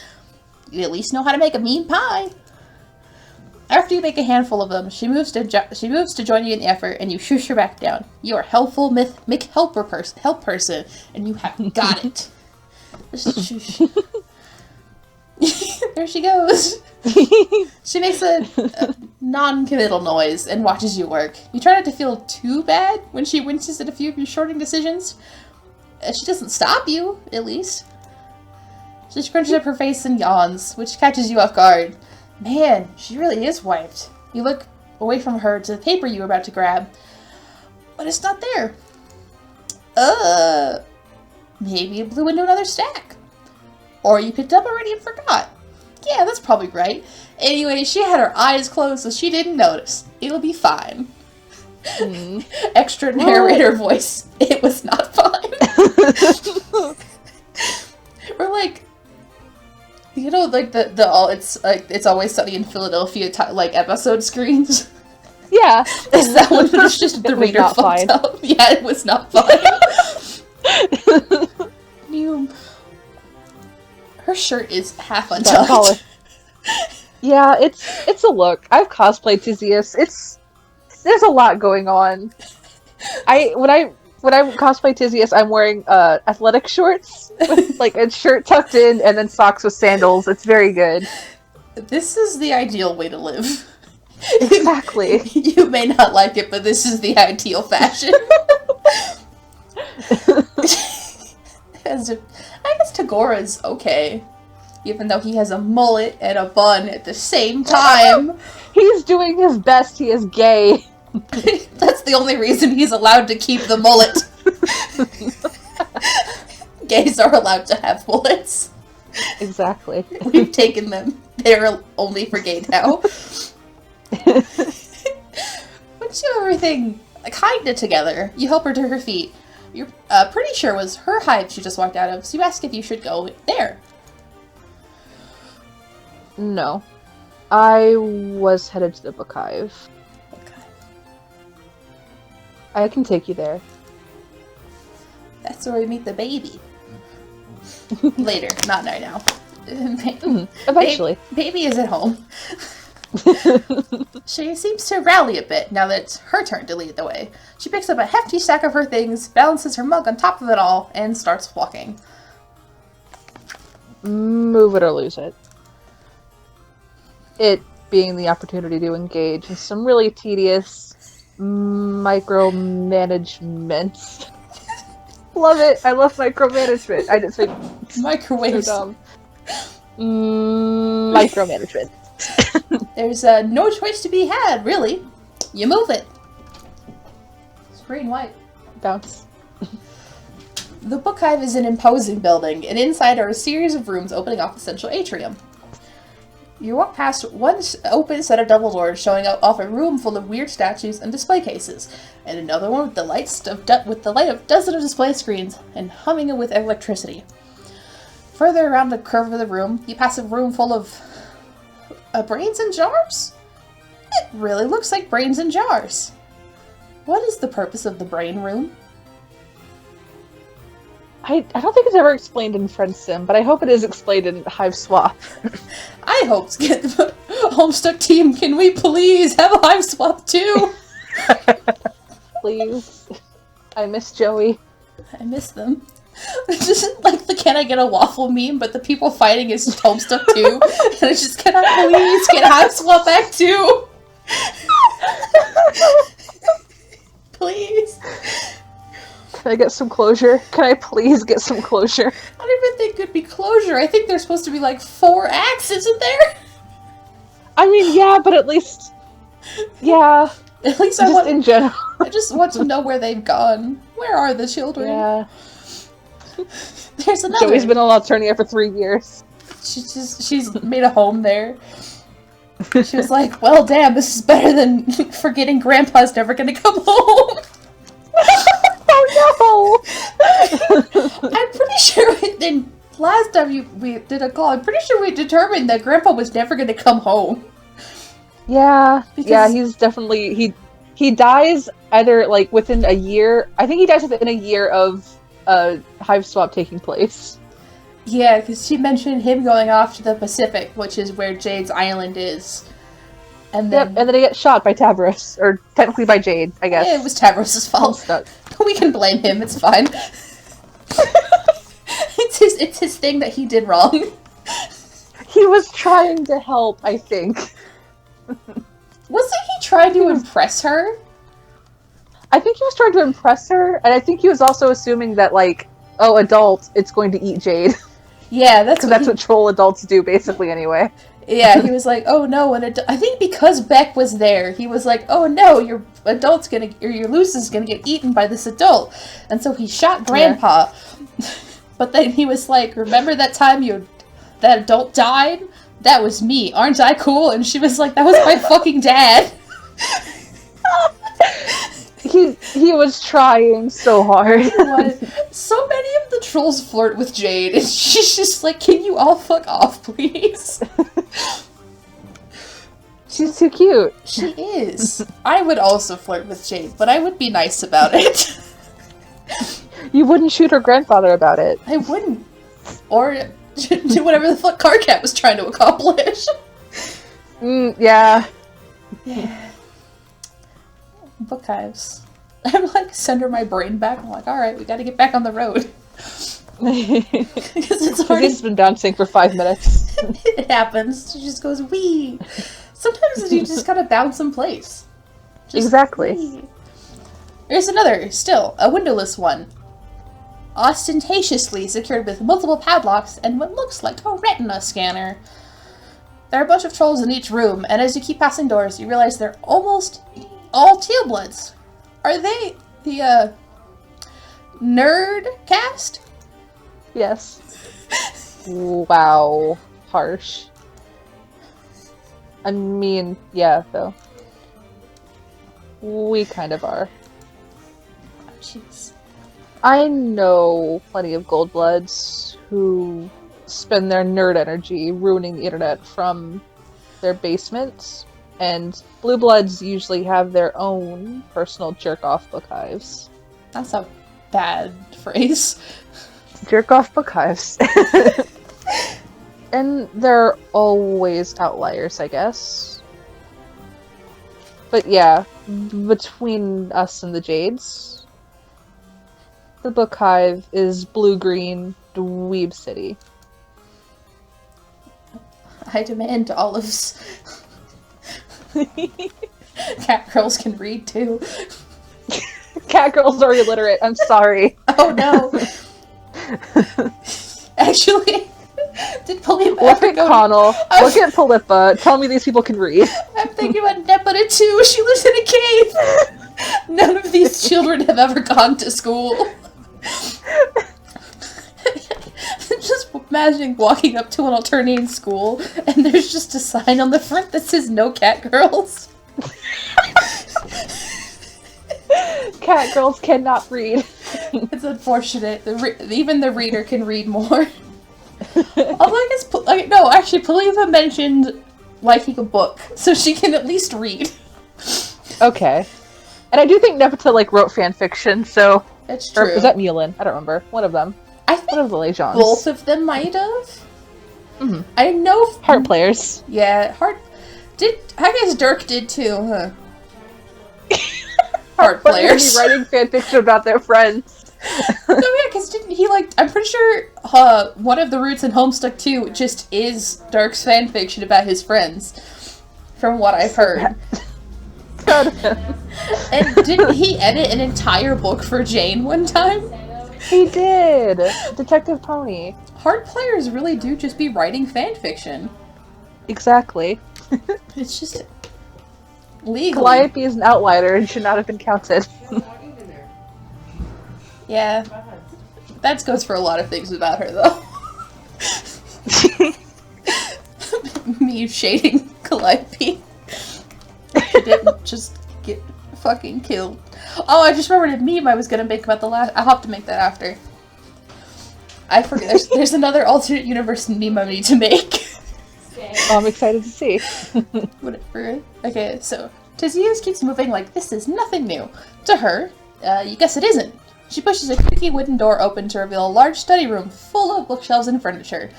You at least know how to make a mean pie. After you make a handful of them, she moves to join you in the effort, and you shush her back down. You are helpful, help person, and you have got it. Just shush. There she goes. She makes a non-committal noise and watches you work. You try not to feel too bad when she winces at a few of your shorting decisions. She doesn't stop you, at least. She scrunches up her face and yawns, which catches you off guard. Man, she really is wiped. You look away from her to the paper you were about to grab, but it's not there. Maybe it blew into another stack. Or you picked up already and forgot. Yeah, that's probably right. Anyway, she had her eyes closed, so she didn't notice. It'll be fine. Extra narrator voice. It was not fine. Or like, you know, like it's always sunny in Philadelphia like episode screens. Yeah, Is that one? It's just the reader not fucked fine. up. Yeah, it was not fine. Her shirt is half untucked. Yeah, it's a look. I've cosplayed Tyzias. There's a lot going on. When I cosplay Tyzias, I'm wearing athletic shorts with like a shirt tucked in and then socks with sandals. It's very good. This is the ideal way to live. Exactly. You may not like it, but this is the ideal fashion. I guess Tagora's okay. Even though he has a mullet and a bun at the same time. He's doing his best. He is gay. That's the only reason he's allowed to keep the mullet. Gays are allowed to have mullets. Exactly. We've taken them. They're only for gay now. Once you have everything kinda together, you help her to her feet. You're pretty sure it was her hive she just walked out of, so you ask if you should go there. No. I was headed to the book hive. Okay. I can take you there. That's where we meet the baby. Later, not right now. Eventually. Baby is at home. She seems to rally a bit now that it's her turn to lead the way. She picks up a hefty stack of her things, balances her mug on top of it all, and starts walking. Move it or lose it. It being the opportunity to engage in some really tedious micromanagement. Love it. I love micromanagement. I didn't say Microwaves. So micromanagement. There's no choice to be had, really. You move it. It's green white. Bounce. The Book Hive is an imposing building, and inside are a series of rooms opening off the central atrium. You walk past one open set of double doors showing off a room full of weird statues and display cases, and another one with the light of dozens of display screens and humming with electricity. Further around the curve of the room, you pass a room full of brains in jars? It really looks like brains in jars. What is the purpose of the brain room? I don't think it's ever explained in Friendsim, but I hope it is explained in Hiveswap. I hope to get the Homestuck team. Can we please have a Hiveswap too? Please. I miss Joey. I miss them. It's just like the "can I get a waffle" meme, but the people fighting is Homestuck too. And it's just, can I please get Hiveswap back too? Please. Can I get some closure? Can I please get some closure? I don't even think it'd be closure. I think there's supposed to be like 4 acts, isn't there? I mean, yeah, but at least... Yeah. At least in general. I just want to know where they've gone. Where are the children? Yeah. There's another. Joey's been allowed Eternia for 3 years. She's made a home there. She was like, well, damn, this is better than forgetting Grandpa's never gonna come home. Oh no! I'm pretty sure in last time we did a call, I'm pretty sure we determined that Grandpa was never gonna come home. Yeah, he's definitely he dies either like within a year. I think he dies within a year of Hiveswap taking place. Yeah, because she mentioned him going off to the Pacific, which is where Jade's island is. And then, and then he gets shot by Tavros, or technically by Jade, I guess. Yeah, it was Tavros' fault. Homestuck. We can blame him. It's fine. It's his thing that he did wrong. He was trying to help, I think. Wasn't he trying to impress her? I think he was trying to impress her, and I think he was also assuming that, like, oh, adult, it's going to eat Jade. Yeah, that's what troll adults do, basically, anyway. Yeah, he was like, oh no, I think because Beck was there, he was like, oh no, your Lucy's gonna get eaten by this adult. And so he shot Grandpa. Yeah. But then he was like, remember that time that adult died? That was me. Aren't I cool? And she was like, that was my fucking dad. He was trying so hard. So many of the trolls flirt with Jade, and she's just like, can you all fuck off, please? She's too cute. She is. I would also flirt with Jade, but I would be nice about it. You wouldn't shoot her grandfather about it. I wouldn't. Or do whatever the fuck Carcat was trying to accomplish. Yeah. Yeah. Book hives. I'm like, send her my brain back. I'm like, alright, we gotta get back on the road. Because it's already... It's been bouncing for 5 minutes. It happens. She just goes, wee. Sometimes you just gotta bounce in place. Just exactly. Wee. There's another, still, a windowless one. Ostentatiously secured with multiple padlocks and what looks like a retina scanner. There are a bunch of trolls in each room, and as you keep passing doors, you realize they're almost all tealbloods. Are they the, nerd cast? Yes. Wow. Harsh. I mean, yeah, though. We kind of are. Oh, jeez. I know plenty of Goldbloods who spend their nerd energy ruining the internet from their basements, and Blue Bloods usually have their own personal jerk-off book hives. That's a bad phrase. Jerk-off book hives. And there are always outliers, I guess. But yeah, between us and the Jades, the Book Hive is blue-green dweeb city. I demand olives. Cat girls can read too. Cat girls are illiterate, I'm sorry. Oh no. Actually, did Polypa Look ever at go Connell, look at Polypa, tell me these people can read. I'm thinking about Nepeta too. She lives in a cave. None of these children have ever gone to school. Just imagining walking up to an Alternian school and there's just a sign on the front that says no cat girls. Cat girls cannot read. It's unfortunate. Even the reader can read more. Although I guess, no, actually, Polypa mentioned liking a book, so she can at least read. Okay. And I do think Nepeta, wrote fanfiction, so... That's true. Or was that Mulin? I don't remember. One of them. I think one of the Legions. Both of them might have. Mm-hmm. I know... Heart players. Yeah, I guess Dirk did too, huh? Heart players. Writing fanfiction about their friends. No, yeah, because didn't he, I'm pretty sure one of the roots in Homestuck 2 just is Dirk's fanfiction about his friends, from what I've heard. Proud of him. And didn't he edit an entire book for Jane one time? He did! Detective Pony. Heart players really do just be writing fanfiction. Exactly. It's just... legally. Calliope is an outlier and should not have been counted. Yeah. That goes for a lot of things about her, though. Me shading Calliope. She didn't just get fucking killed. Oh, I just remembered a meme I was gonna make about the last... I'll have to make that after. I forget. There's another alternate universe meme I need to make. I'm excited to see. Whatever. Okay, so Tyzias keeps moving like this is nothing new. To her, you guess it isn't. She pushes a creaky wooden door open to reveal a large study room full of bookshelves and furniture.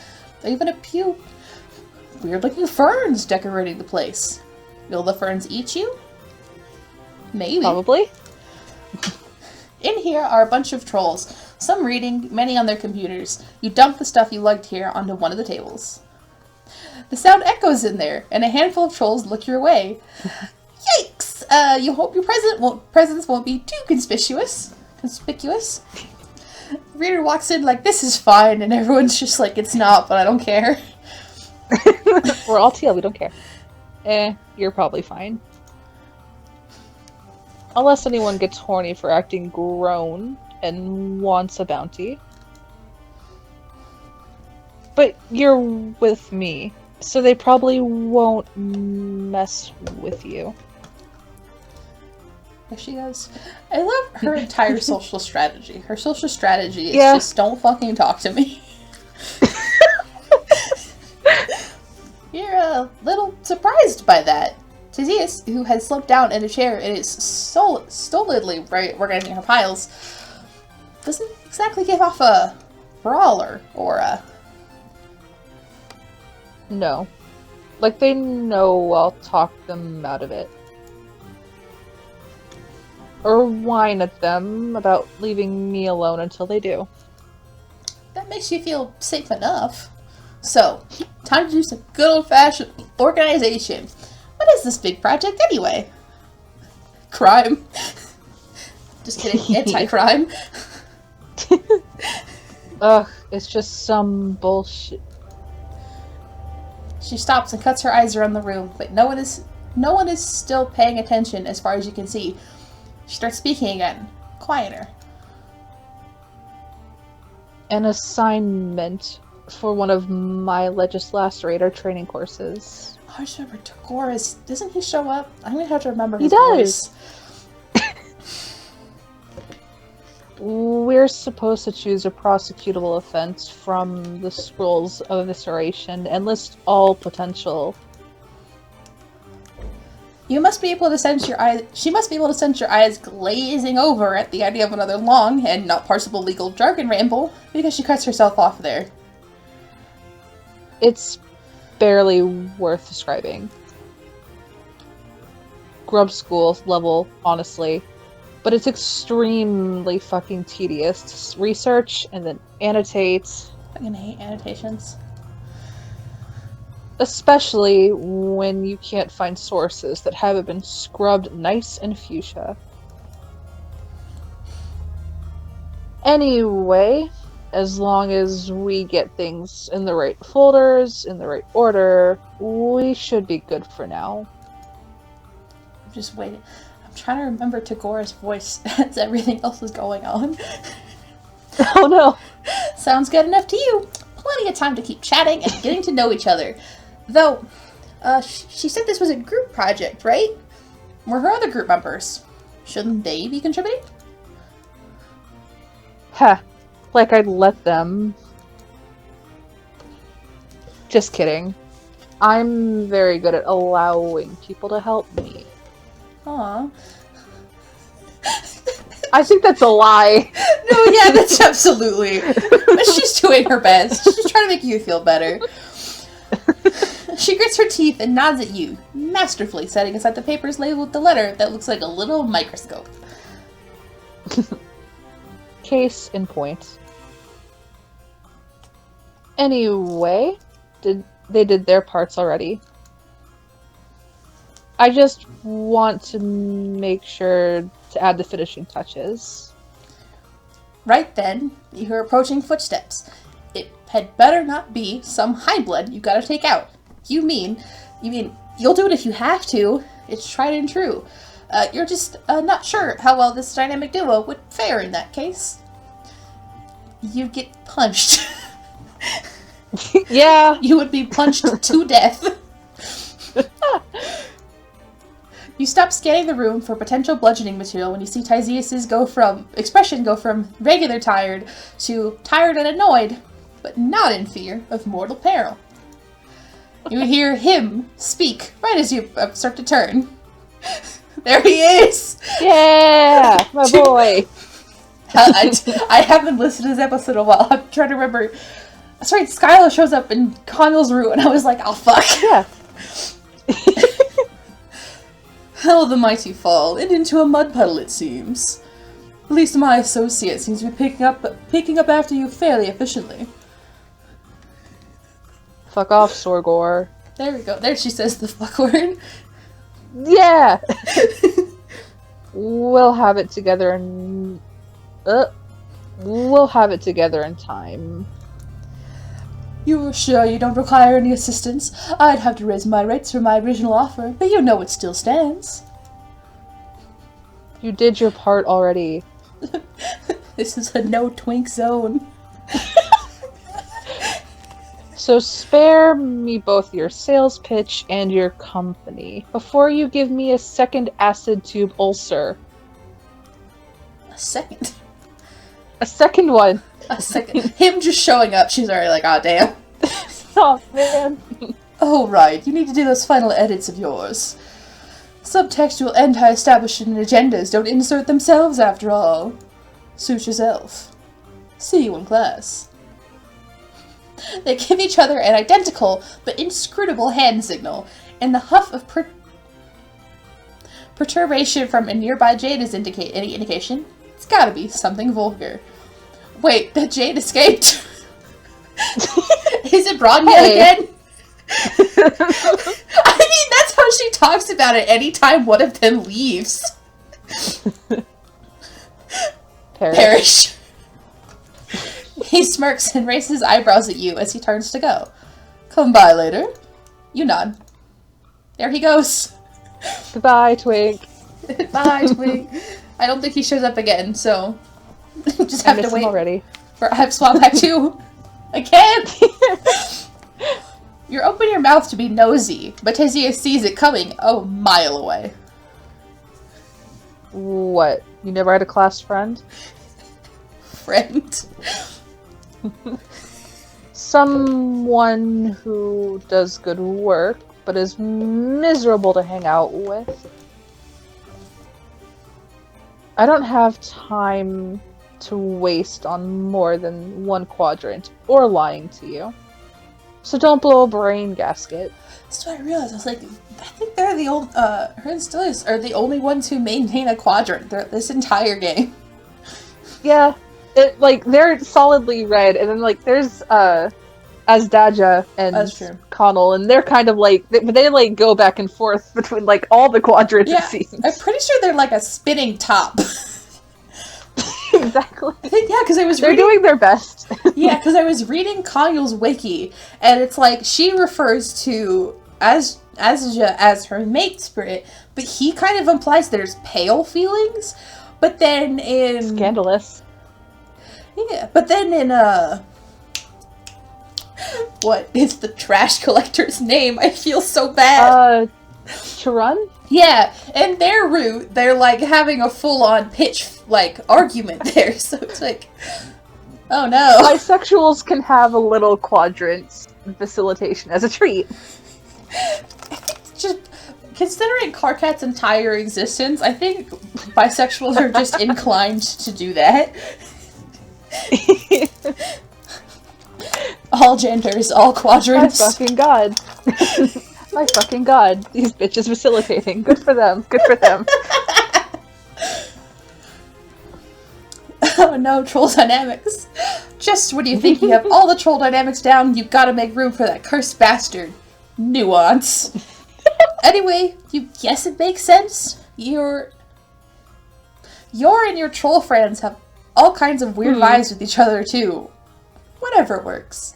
Even a few weird-looking ferns decorating the place. Will the ferns eat you? Maybe. Probably. In here are a bunch of trolls. Some reading, many on their computers. You dump the stuff you liked here onto one of the tables. The sound echoes in there, and a handful of trolls look your way. Yikes! You hope your presence won't be too conspicuous. Reader walks in like, this is fine, and everyone's just like, it's not, but I don't care. We're all TL, we don't care. You're probably fine. Unless anyone gets horny for acting grown and wants a bounty. But you're with me, so they probably won't mess with you. There she goes. I love her entire social strategy. Her social strategy is just don't fucking talk to me. You're a little surprised by that. Tyzias, who has slumped down in a chair and is stolidly organizing her piles, doesn't exactly give off a brawler aura. No. They know I'll talk them out of it. Or whine at them about leaving me alone until they do. That makes you feel safe enough. So, time to do some good old-fashioned organization. What is this big project anyway? Crime. Just kidding, anti-crime. Ugh, it's just some bullshit. She stops and cuts her eyes around the room, but no one is still paying attention as far as you can see. She starts speaking again, quieter. An assignment for one of my Legislacerator training courses. Oh, I just remember Tagoras. Doesn't he show up? I'm gonna have to remember his He does. voice. We're supposed to choose a prosecutable offense from the scrolls of evisceration and list all potential. You must be able to sense your eyes. She must be able to sense your eyes glazing over at the idea of another long and not parsable legal jargon ramble, because she cuts herself off there. It's barely worth describing. Grub school level, honestly. But it's extremely fucking tedious to research and then annotate. I'm gonna hate annotations. Especially when you can't find sources that haven't been scrubbed nice and fuchsia. Anyway, as long as we get things in the right folders, in the right order, we should be good for now. I'm just waiting. I'm trying to remember Tagora's voice as everything else is going on. Oh no! Sounds good enough to you. Plenty of time to keep chatting and getting to know each other. Though, she said this was a group project, right? Were her other group members? Shouldn't they be contributing? Heh. Like I'd let them. Just kidding. I'm very good at allowing people to help me. Aw. I think that's a lie. No, yeah, that's absolutely. But she's doing her best. She's trying to make you feel better. She grits her teeth and nods at you, masterfully setting aside the papers labeled with the letter that looks like a little microscope. Case in point. Anyway, they did their parts already. I just want to make sure to add the finishing touches. Right then, you hear approaching footsteps. It had better not be some highblood you gotta take out. You mean, you'll do it if you have to. It's tried and true. You're just not sure how well this dynamic duo would fare in that case. You get punched. Yeah. You would be punched to death. You stop scanning the room for potential bludgeoning material when you see Tyzias' expression go from regular tired to tired and annoyed, but not in fear of mortal peril. You hear him speak right as you start to turn. There he is! Yeah! My boy! I haven't listened to this episode in a while. I'm trying to remember. Sorry, Skylar shows up in Connell's room, and I was like, oh fuck. Yeah. How the mighty fall, and into a mud puddle it seems. At least my associate seems to be picking up after you fairly efficiently. Fuck off, Sorgor. There we go. There she says the fuck word. Yeah! We'll have it together in... we'll have it together in time. You are sure you don't require any assistance? I'd have to raise my rates for my original offer, but you know it still stands. You did your part already. This is a no-twink zone. So spare me both your sales pitch and your company before you give me a second acid tube ulcer. A second? A second one. A second. Him just showing up, she's already like, ah, damn. Oh, man. Oh, right. You need to do those final edits of yours. Subtextual anti-establishment agendas don't insert themselves, after all. Suit yourself. See you in class. They give each other an identical but inscrutable hand signal, and the huff of perturbation from a nearby jade is any indication. It's gotta be something vulgar. Wait, that jade escaped? Is it Bronya again? I mean, that's how she talks about it anytime one of them leaves. Perish. He smirks and raises his eyebrows at you as he turns to go. Come by later. You nod. There he goes. Goodbye, Twink. Bye, Twink. I don't think he shows up again, so just have to wait already. for Hiveswap Act 2 again. You open your mouth to be nosy, but Tyzias sees it coming a mile away. What? You never had a class friend? Friend. Someone who does good work, but is miserable to hang out with. I don't have time to waste on more than one quadrant, or lying to you. So don't blow a brain gasket. That's what I realized. I was like, I think they're the old, her and Tyzias are the only ones who maintain a quadrant throughout this entire game. Yeah, they're solidly red, and then like there's Azdaja and Connell, and they're kind of like they like go back and forth between like all the quadrants. Yeah, it seems. I'm pretty sure they're like a spinning top. Exactly. I think, yeah, because I was They're doing their best. Yeah, because I was reading Connell's wiki, and it's like she refers to Azja as her mate spirit, but he kind of implies there's pale feelings. But then in Scandalous. Yeah, but then in what is the trash collector's name? I feel so bad. Charun? Yeah, in their route, they're like having a full-on pitch like argument there. So it's like, oh no. Bisexuals can have a little quadrant facilitation as a treat. I think just considering Karkat's entire existence, I think bisexuals are just inclined to do that. All genders, all quadrants. My fucking god. My fucking god. These bitches facilitating. Good for them. Good for them. Oh no, troll dynamics. Just when you think you have all the troll dynamics down, you've got to make room for that cursed bastard. Nuance. Anyway, you guess it makes sense? Your and your troll friends have all kinds of weird vibes with each other too. Whatever works.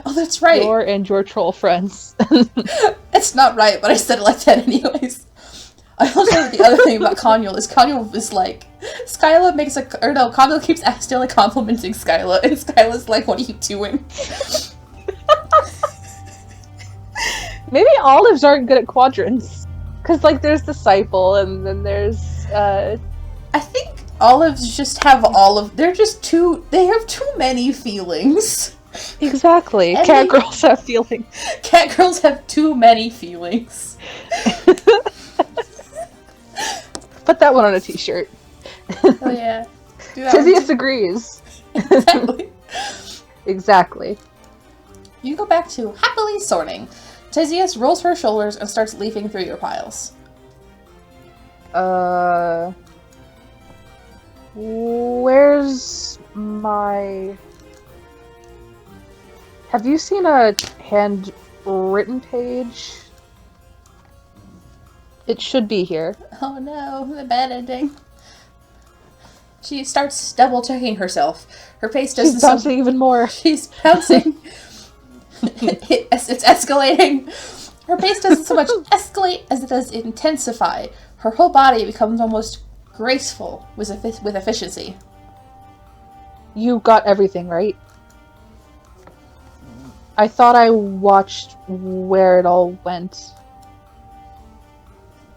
Oh, that's right. Your and your troll friends. It's not right, but I said it like that anyways. I also know the other thing about Connell is like, Connell keeps accidentally complimenting Skyla, and Skyla's like, what are you doing? Maybe olives aren't good at quadrants. Because, like, there's Disciple, and then there's, I think olives just have they have too many feelings. Exactly. And Cat girls have feelings. Cat girls have too many feelings. Put that one on a t-shirt. Oh yeah. Tyzias agrees. Exactly. Exactly. You go back to happily sorting. Tyzias rolls her shoulders and starts leafing through your piles. Where's my... Have you seen a handwritten page? It should be here. Oh no, the bad ending. She starts double-checking herself. Her pace doesn't... She's bouncing even more. She's bouncing. It's escalating. Her pace doesn't so much escalate as it does intensify. Her whole body becomes almost graceful with efficiency. You got everything right. I thought I watched where it all went.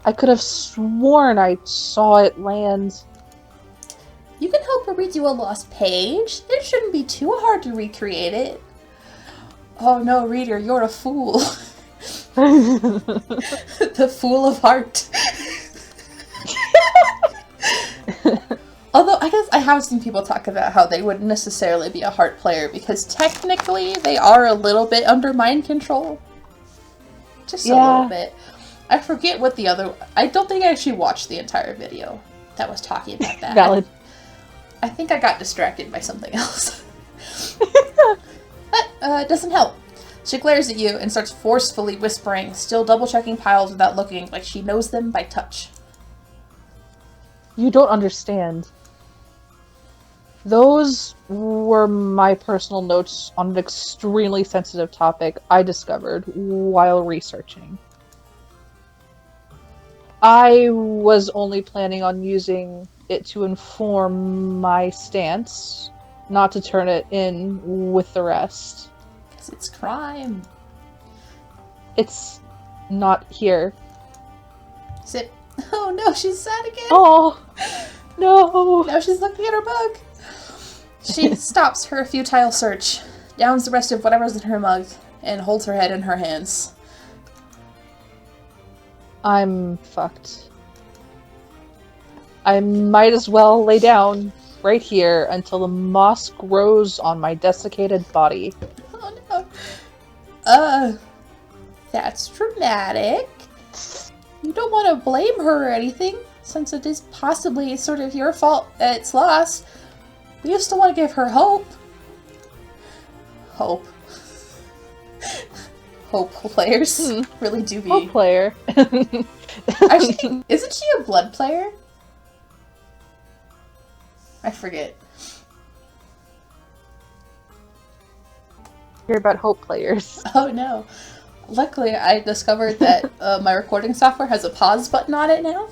I could have sworn I saw it land. You can help her redo a lost page. It shouldn't be too hard to recreate it. Oh no, reader, you're a fool. The fool of heart. Although, I guess I have seen people talk about how they wouldn't necessarily be a heart player because technically they are a little bit under mind control. Just a little bit. I forget what the other... I don't think I actually watched the entire video that was talking about that. Valid. I think I got distracted by something else. But, it doesn't help. She glares at you and starts forcefully whispering, still double-checking piles without looking, like she knows them by touch. You don't understand. Those were my personal notes on an extremely sensitive topic I discovered while researching. I was only planning on using it to inform my stance, not to turn it in with the rest. Because it's crime. It's not here. Is it? Oh no, she's sad again! Oh! No! Now she's looking at her mug! She stops her futile search, downs the rest of whatever's in her mug, and holds her head in her hands. I'm fucked. I might as well lay down right here until the moss grows on my desiccated body. Oh no. That's dramatic. You don't want to blame her or anything, since it is possibly sort of your fault that it's lost. But you still want to give her hope. Hope. Hope players really do be. Hope player. Actually, isn't she a blood player? I forget. Hear about hope players. Oh no. Luckily, I discovered that my recording software has a pause button on it now.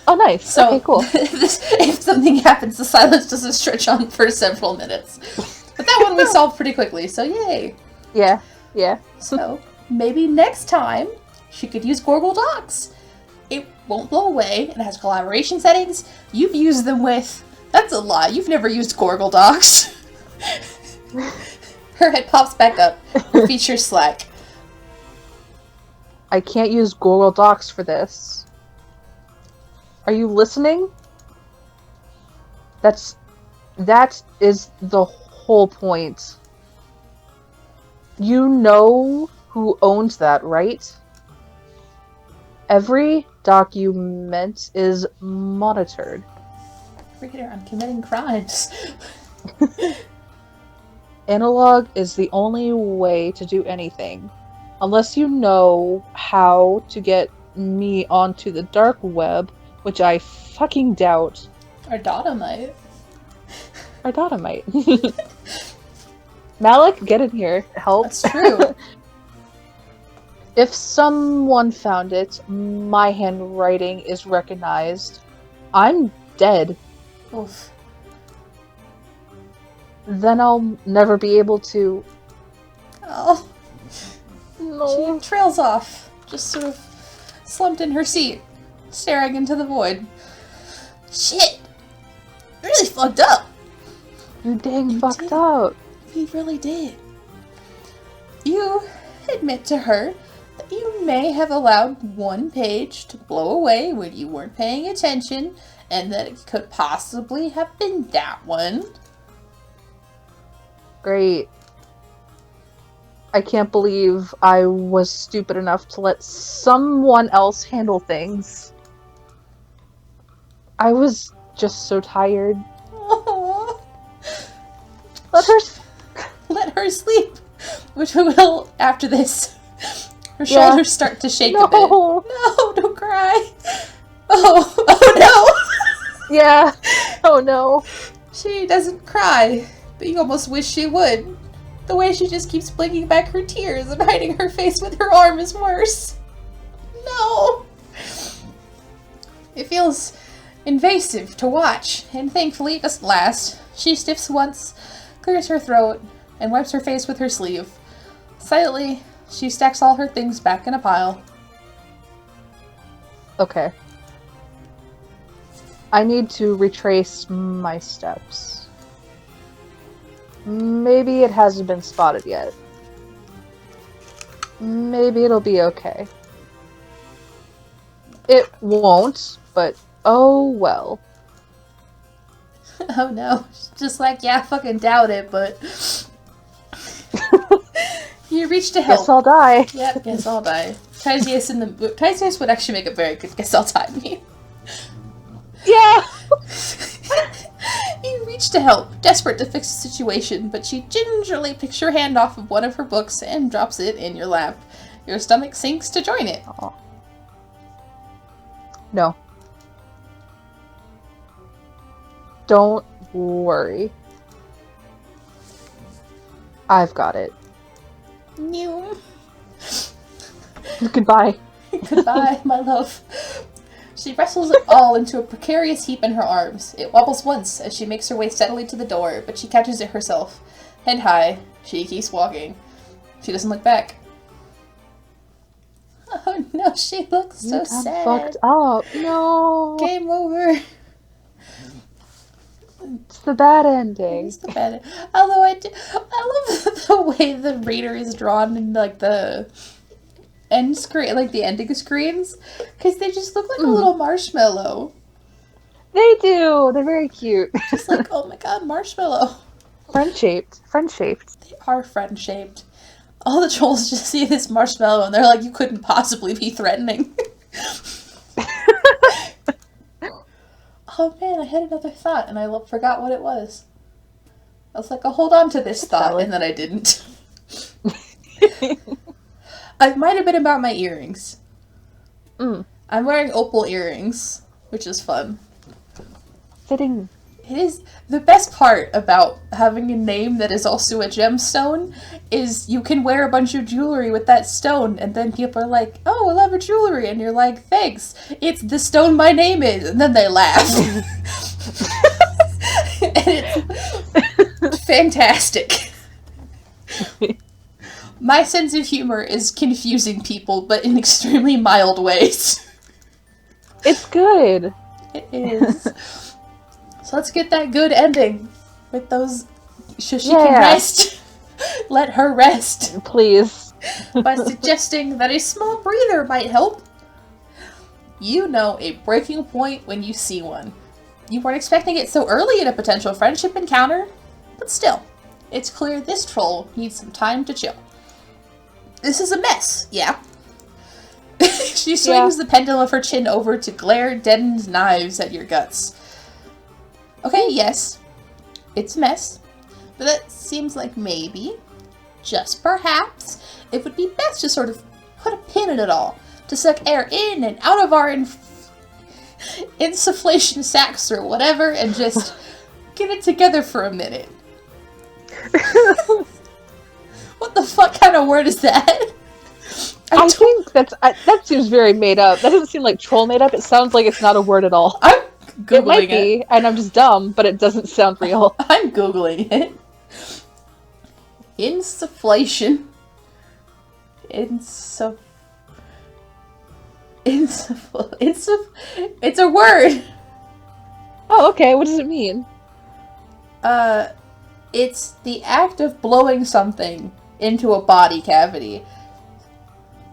Oh, nice. So, okay, cool. if something happens, the silence doesn't stretch on for several minutes. But that one we solved pretty quickly, so yay. Yeah, yeah. So, maybe next time, she could use Gorgle Docs. It won't blow away, it has collaboration settings. You've used them with... That's a lie, you've never used Gorgle Docs. Her head pops back up. Her features slack. I can't use Google Docs for this. Are you listening? That is the whole point. You know who owns that, right? Every document is monitored. Reader, I'm committing crimes. Analog is the only way to do anything. Unless you know how to get me onto the dark web, which I fucking doubt. Or Dynamite. Or Dynamite. Malik, get in here. Help. That's true. If someone found it, my handwriting is recognized. I'm dead. Oof. Then I'll never be able to... Oh. No. She trails off, just sort of slumped in her seat, staring into the void. Shit! Really fucked up! You dang fucked up. We really did. You admit to her that you may have allowed one page to blow away when you weren't paying attention, and that it could possibly have been that one. Great. I can't believe I was stupid enough to let someone else handle things. I was just so tired. Aww. Let her Let her sleep, which we will after this. Her shoulders start to shake a bit. No, don't cry. Oh no. Yeah. Oh no. She doesn't cry, but you almost wish she would. The way she just keeps blinking back her tears and hiding her face with her arm is worse. No. It feels invasive to watch, and thankfully it doesn't last. She stiffs once, clears her throat, and wipes her face with her sleeve. Silently, she stacks all her things back in a pile. Okay. I need to retrace my steps. Maybe it hasn't been spotted yet. Maybe it'll be okay. It won't, but oh well. Oh no. Just like, yeah, I fucking doubt it, but... You reach to help. Guess I'll die. Yep, guess I'll die. Tyzias would actually make a very good guess I'll die meme. Yeah! You reach to help, desperate to fix the situation, but she gingerly picks your hand off of one of her books and drops it in your lap. Your stomach sinks to join it. Oh. No. Don't worry. I've got it. New. Goodbye. Goodbye, my love. She wrestles it all into a precarious heap in her arms. It wobbles once as she makes her way steadily to the door, but she catches it herself. Head high, she keeps walking. She doesn't look back. Oh no, she looks so sad. Fucked up. No. Game over. It's the bad ending. It's the bad. Although I love the way the reader is drawn in like the end screen, like the ending screens, because they just look like a little marshmallow. They do. They're very cute. Just like, oh my god, marshmallow. Friend shaped. Friend shaped. They are friend shaped. All the trolls just see this marshmallow and they're like, you couldn't possibly be threatening. Oh man, I had another thought and I forgot what it was. I was like, I'll hold on to this thought, and then I didn't. It might have been about my earrings. I'm wearing opal earrings, which is fun. Fitting. It is. The best part about having a name that is also a gemstone is you can wear a bunch of jewelry with that stone, and then people are like, oh, I love your jewelry, and you're like, thanks, it's the stone my name is, and then they laugh. And it's fantastic. My sense of humor is confusing people, but in extremely mild ways. It's good. It is. So let's get that good ending with those. So she can rest. Let her rest. Please. By suggesting that a small breather might help. You know a breaking point when you see one. You weren't expecting it so early in a potential friendship encounter, but still, it's clear this troll needs some time to chill. This is a mess, yeah. She swings the pendulum of her chin over to glare deadened knives at your guts. Okay, yes, it's a mess, but that seems like maybe, just perhaps, it would be best to sort of put a pin in it all, to suck air in and out of our insufflation sacs or whatever, and just get it together for a minute. What the fuck kind of word is that? I think that seems very made up. That doesn't seem like troll made up. It sounds like it's not a word at all. I'm Googling it might be, and I'm just dumb, but it doesn't sound real. I'm Googling it. Insufflation. It's a word. Oh, okay. What does it mean? It's the act of blowing something into a body cavity.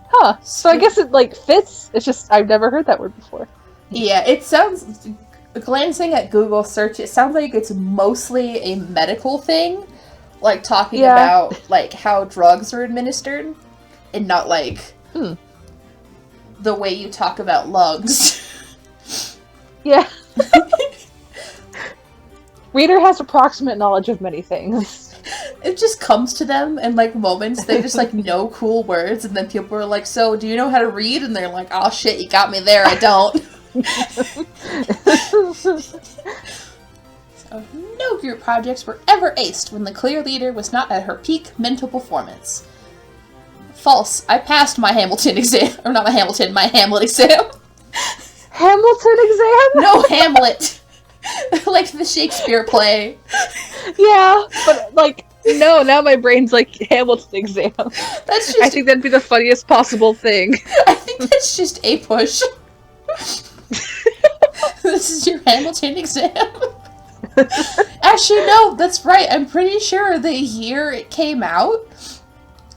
Huh. So I guess it, like, fits. It's just, I've never heard that word before. Yeah, it sounds... Glancing at Google search, it sounds like it's mostly a medical thing. Like, talking about, like, how drugs are administered. And not, like, the way you talk about lungs. Yeah. Reader has approximate knowledge of many things. It just comes to them in, like, moments. They just, like, know cool words, and then people are like, so, do you know how to read? And they're like, oh, shit, you got me there, I don't. So, no group projects were ever aced when the clear leader was not at her peak mental performance. False. I passed my Hamilton exam. Or not my Hamilton, my Hamlet exam. Hamilton exam? No, Hamlet. Like the Shakespeare play. Yeah, but, like, no, now my brain's like, Hamilton exam. That's just... I think that'd be the funniest possible thing. I think that's just a push. This is your Hamilton exam. Actually, no, that's right. I'm pretty sure the year it came out,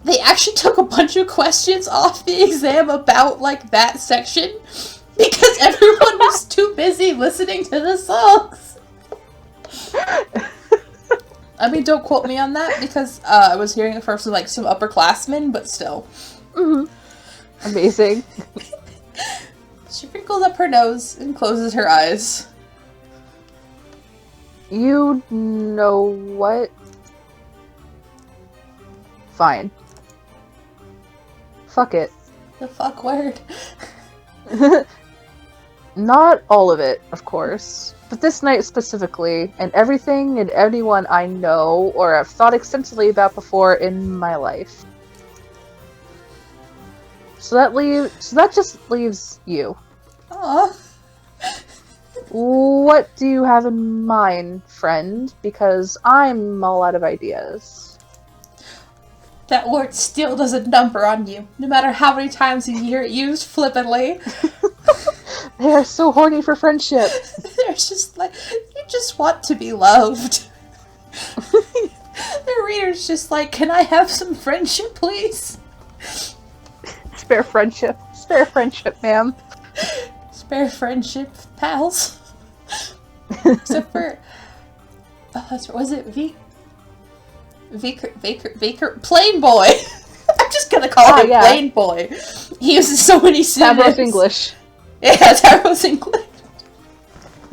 they actually took a bunch of questions off the exam about, like, that section. Because everyone was too busy listening to the songs. I mean, don't quote me on that, because I was hearing it from, like, some upperclassmen, but still. Mm-hmm. Amazing. She wrinkles up her nose and closes her eyes. You know what? Fine. Fuck it. The fuck word. Not all of it, of course, but this night specifically, and everything and anyone I know or have thought extensively about before in my life. So that just leaves you. Aww. What do you have in mind, friend? Because I'm all out of ideas. That word still does a number on you, no matter how many times you hear it used flippantly. They are so horny for friendship. They're just like, you just want to be loved. The reader's just like, can I have some friendship, please? Spare friendship. Spare friendship, ma'am. Spare friendship, pals. Except for, was it Vaker, Plain Boy? just gonna call him yeah. Plain Boy. He uses so many synonyms. Tabros English. Yeah, Tabros English.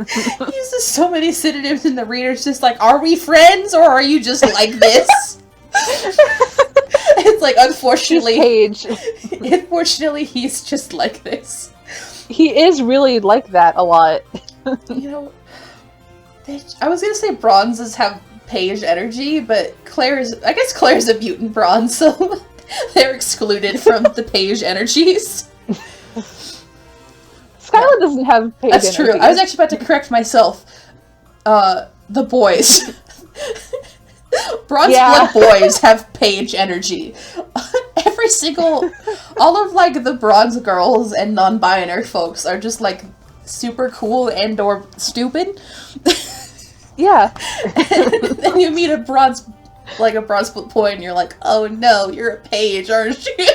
He uses so many synonyms and the reader's just like, are we friends or are you just like this? It's like, unfortunately... Page. Unfortunately, he's just like this. He is really like that a lot. You know, I was gonna say bronzes have Page energy, but I guess Claire's a mutant bronze, so they're excluded from the Page energies. Skylar doesn't have Page That's energy. true. I was actually about to correct myself. The boys. Bronze blood boys have Page energy. Every single... all of, like, the bronze girls and non-binary folks are just, like, super cool and or stupid. Yeah. And then you meet a bronze boy and you're like, oh no, you're a Page, aren't you?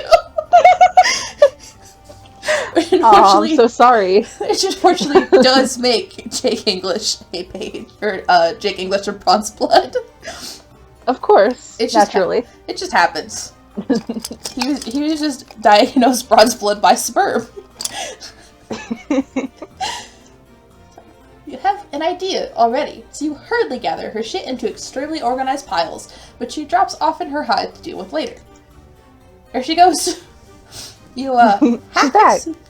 Oh, I'm so sorry. Which unfortunately does make Jake English a Page, or Jake English a bronze blood. Of course, It just naturally. It just happens. He was just diagnosed bronze blood by sperm. You have an idea already, so you hurriedly gather her shit into extremely organized piles, which she drops off in her hive to deal with later. There she goes. You,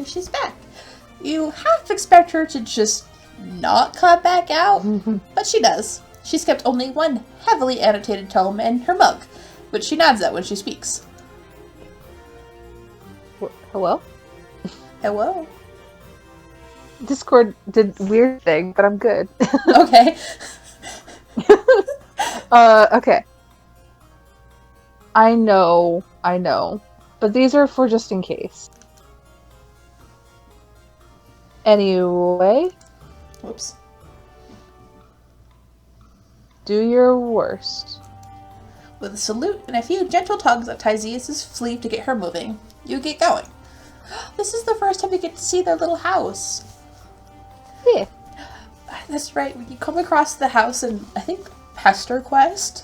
she's back. You half expect her to just not come back out, but she does. She's kept only one heavily annotated tome and her mug, which she nods at when she speaks. Hello? Hello? Discord did weird thing, but I'm good. Okay. Okay. I know. But these are for just in case. Anyway. Whoops. Do your worst. With a salute and a few gentle tugs at Tyzias' sleeve to get her moving, you get going. This is the first time you get to see their little house. Yeah. That's right, when you come across the house in, I think, Pesterquest,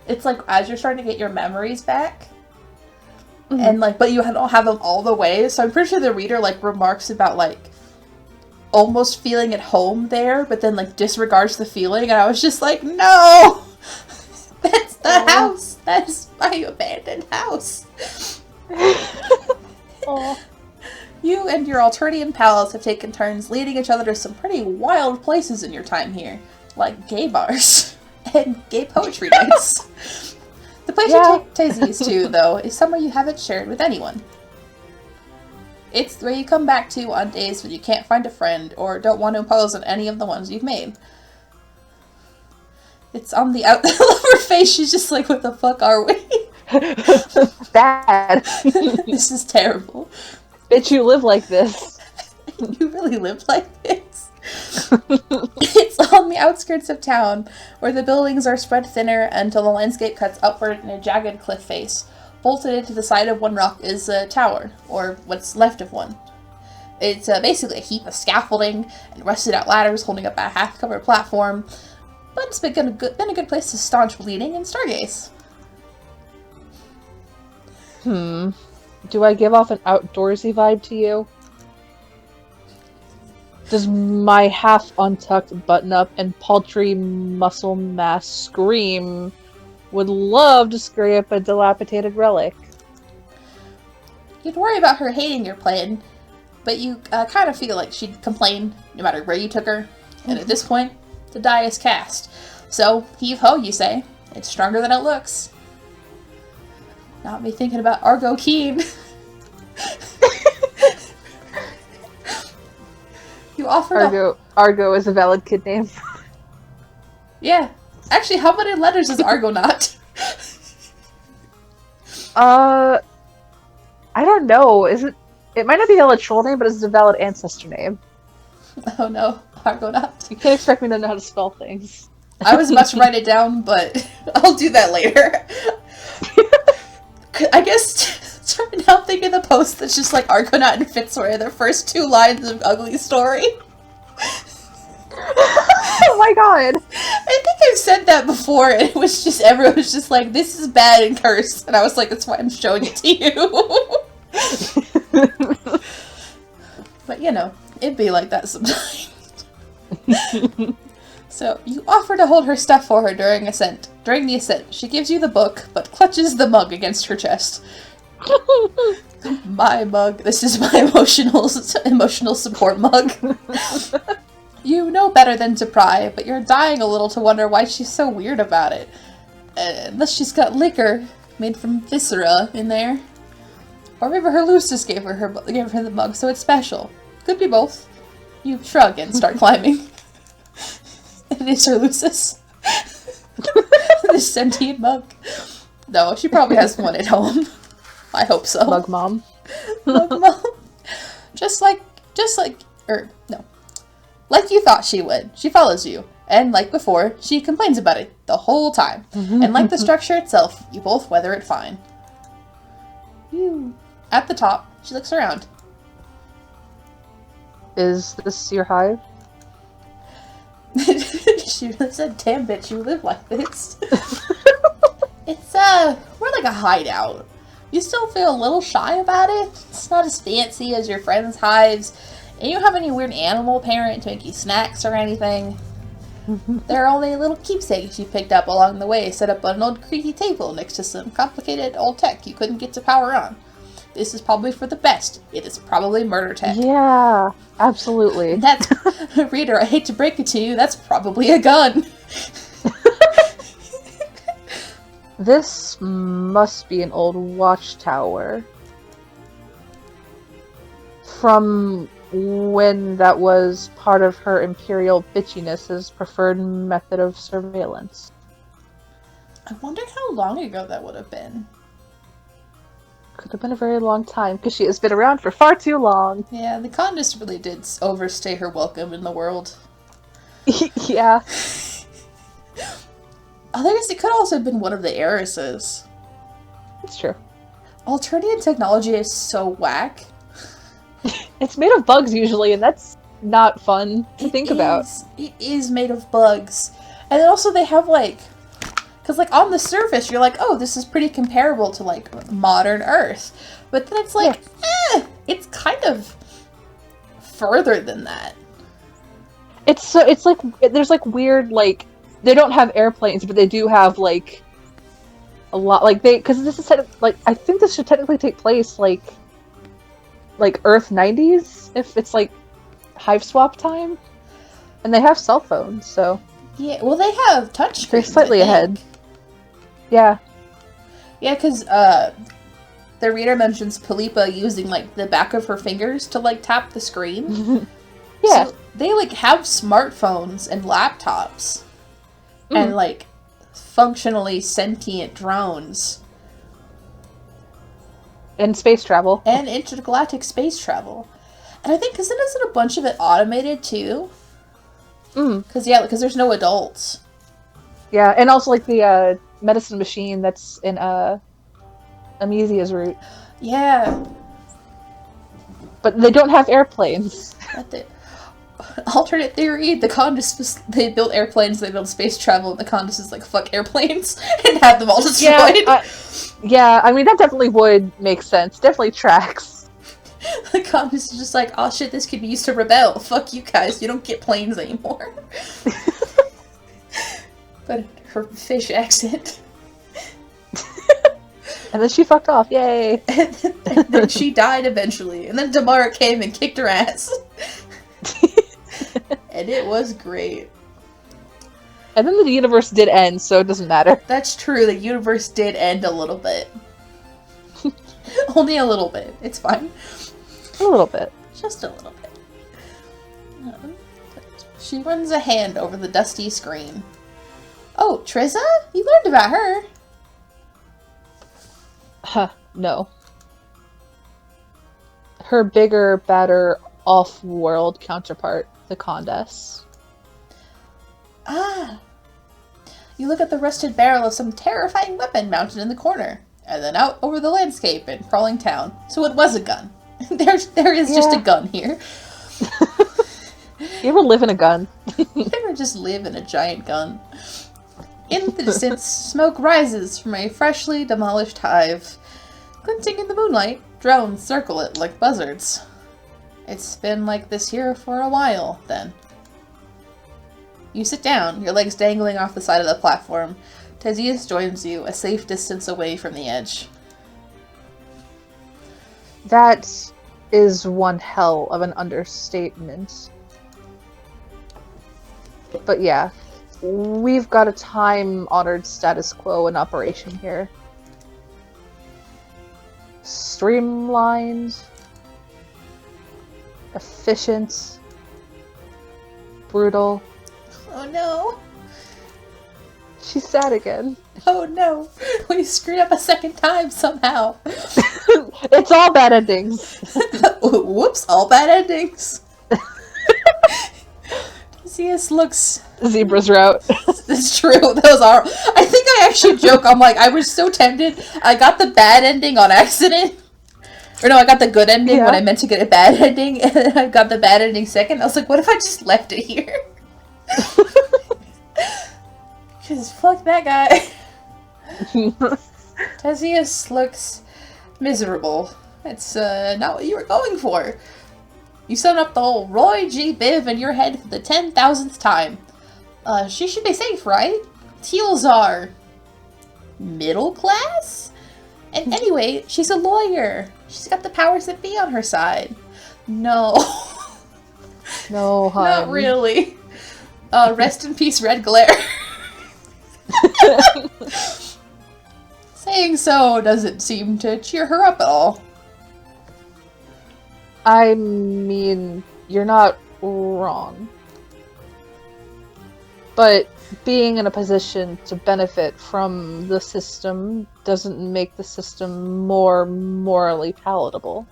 it's like as you're starting to get your memories back, and like, but you don't have them all the way, so I'm pretty sure the reader, like, remarks about, like, almost feeling at home there, but then, like, disregards the feeling, and I was just like, no! That's the house! That's my abandoned house! Aww. You and your Alternian pals have taken turns leading each other to some pretty wild places in your time here, like gay bars and gay poetry nights. The place you take Tyzias to, though, is somewhere you haven't shared with anyone. It's where you come back to on days when you can't find a friend or don't want to impose on any of the ones you've made. It's on the out of her face, she's just like, what the fuck are we? Bad. This is terrible. Bitch, you live like this. You really live like this? It's on the outskirts of town, where the buildings are spread thinner until the landscape cuts upward in a jagged cliff face. Bolted into the side of one rock is a tower, or what's left of one. It's basically a heap of scaffolding and rusted out ladders holding up a half-covered platform, but it's been a good place to staunch bleeding and stargaze. Do I give off an outdoorsy vibe to you? Does my half-untucked button-up and paltry muscle mass scream would love to scrape up a dilapidated relic? You'd worry about her hating your plan, but you kind of feel like she'd complain no matter where you took her, and at this point, the die is cast. So, heave-ho, you say. It's stronger than it looks. Not me thinking about Argo Keen. You offer Argo is a valid kid name. Yeah. Actually, how many letters is Argonaut? I don't know. It might not be a valid troll name, but it's a valid ancestor name. Oh no, Argonaut. You can't expect me to know how to spell things. I was about to write it down, but I'll do that later. I guess now I'm thinking the post that's just like Argonaut and Fitzroy are the first two lines of Ugly Story. Oh my god. I think I've said that before, and it was just, everyone was just like, this is bad and cursed. And I was like, that's why I'm showing it to you. But, you know, it'd be like that sometimes. So, you offer to hold her stuff for her during the ascent. She gives you the book, but clutches the mug against her chest. My mug. This is my emotional support mug. You know better than to pry, but you're dying a little to wonder why she's so weird about it. Unless she's got liquor made from viscera in there. Or maybe her Lucis gave her the mug, so it's special. Could be both. You shrug and start climbing. It is her Lucis. This sentient mug. No, she probably has one at home. I hope so. Mug mom. Mug mom. Like you thought she would. She follows you. And like before, she complains about it the whole time. And like the structure itself, you both weather it fine. At the top, she looks around. Is this your hive? She said, damn bitch, you live like this. It's, more like a hideout. You still feel a little shy about it. It's not as fancy as your friends' hives. And you don't have any weird animal parent to make you snacks or anything. There are only little keepsakes you picked up along the way, set up on an old creaky table next to some complicated old tech you couldn't get to power on. This is probably for the best. It is probably murder tech. Yeah, absolutely. That's, reader, I hate to break it to you, that's probably a gun. This must be an old watchtower. From when that was part of her imperial bitchiness's preferred method of surveillance. I wonder how long ago that would have been. Could have been a very long time, because she has been around for far too long. Yeah, the Condis really did overstay her welcome in the world. Yeah. I guess it could also have been one of the heiresses. It's true. Alternian technology is so whack. It's made of bugs usually, and that's not fun to think about. It is made of bugs. And then also they have like... Because like on the surface you're like, oh, this is pretty comparable to like modern Earth. But then it's like, it's kind of further than that. It's like, there's like weird, like, they don't have airplanes, but they do have like a lot, like because this is like, I think this should technically take place like Earth 90s, if it's like Hiveswap time, and they have cell phones, so yeah. Well, they have touchscreens. They're slightly ahead. Yeah. Yeah, because the reader mentions Palipa using like the back of her fingers to like tap the screen. Yeah. So they like have smartphones and laptops and like functionally sentient drones. And space travel. And intergalactic space travel. And I think, because then isn't a bunch of it automated, too? Because there's no adults. Yeah, and also, like, the medicine machine that's in Amesia's route. Yeah. But they don't have airplanes. Alternate theory, the Condis, they built airplanes, they built space travel, and the Condis is like, fuck airplanes, and have them all destroyed. Yeah, I mean, that definitely would make sense. Definitely tracks. The Condis is just like, oh shit, this could be used to rebel. Fuck you guys, you don't get planes anymore. But her fish accent. And then she fucked off, yay! And then she died eventually, and then Damara came and kicked her ass. And it was great. And then the universe did end, so it doesn't matter. That's true, the universe did end a little bit. Only a little bit. It's fine. A little bit. Just a little bit. She runs a hand over the dusty screen. Oh, Trizza? You learned about her. Huh, no. Her bigger, badder, off-world counterpart, the Condess. Ah. You look at the rusted barrel of some terrifying weapon mounted in the corner, and then out over the landscape and crawling town. So it was a gun. There is just a gun here. You ever live in a gun? You ever just live in a giant gun? In the distance, smoke rises from a freshly demolished hive. Glinting in the moonlight, drones circle it like buzzards. It's been like this here for a while, then. You sit down, your legs dangling off the side of the platform. Tyzias joins you, a safe distance away from the edge. That is one hell of an understatement. But yeah, we've got a time-honored status quo in operation here. Streamlined, efficient, brutal. Oh no! She's sad again. Oh no! We screwed up a second time somehow! It's all bad endings. Whoops, all bad endings! Tyzias looks... Zebra's route. It's true, those are... I think I actually joke, I'm like, I was so tempted, I got the bad ending on accident. Or no, I got the good ending when I meant to get a bad ending, and then I got the bad ending second. I was like, what if I just left it here? Because fuck that guy. Tyzias looks miserable. It's not what you were going for. You sum up the whole Roy G. Biv in your head for the 10,000th time. She should be safe, right? Teals are middle class? And anyway, she's a lawyer. She's got the powers that be on her side. No. No, hun. Not really. Rest in peace, Red Glare. Saying so doesn't seem to cheer her up at all. I mean, you're not wrong. But being in a position to benefit from the system doesn't make the system more morally palatable.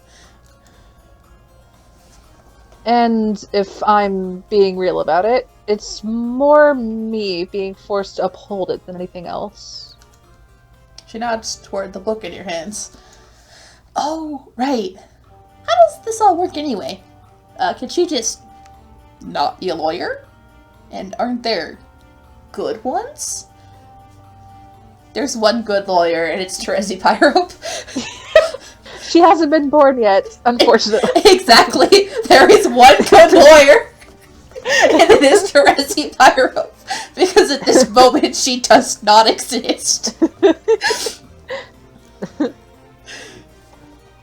And if I'm being real about it, it's more me being forced to uphold it than anything else. She nods toward the book in your hands. Oh, right. How does this all work anyway? Can she just not be a lawyer? And aren't there good ones? There's one good lawyer, and it's Terezi Pyrope. She hasn't been born yet, unfortunately. Exactly. There is one good lawyer, and it is Terezi Pyrope. Because at this moment, she does not exist.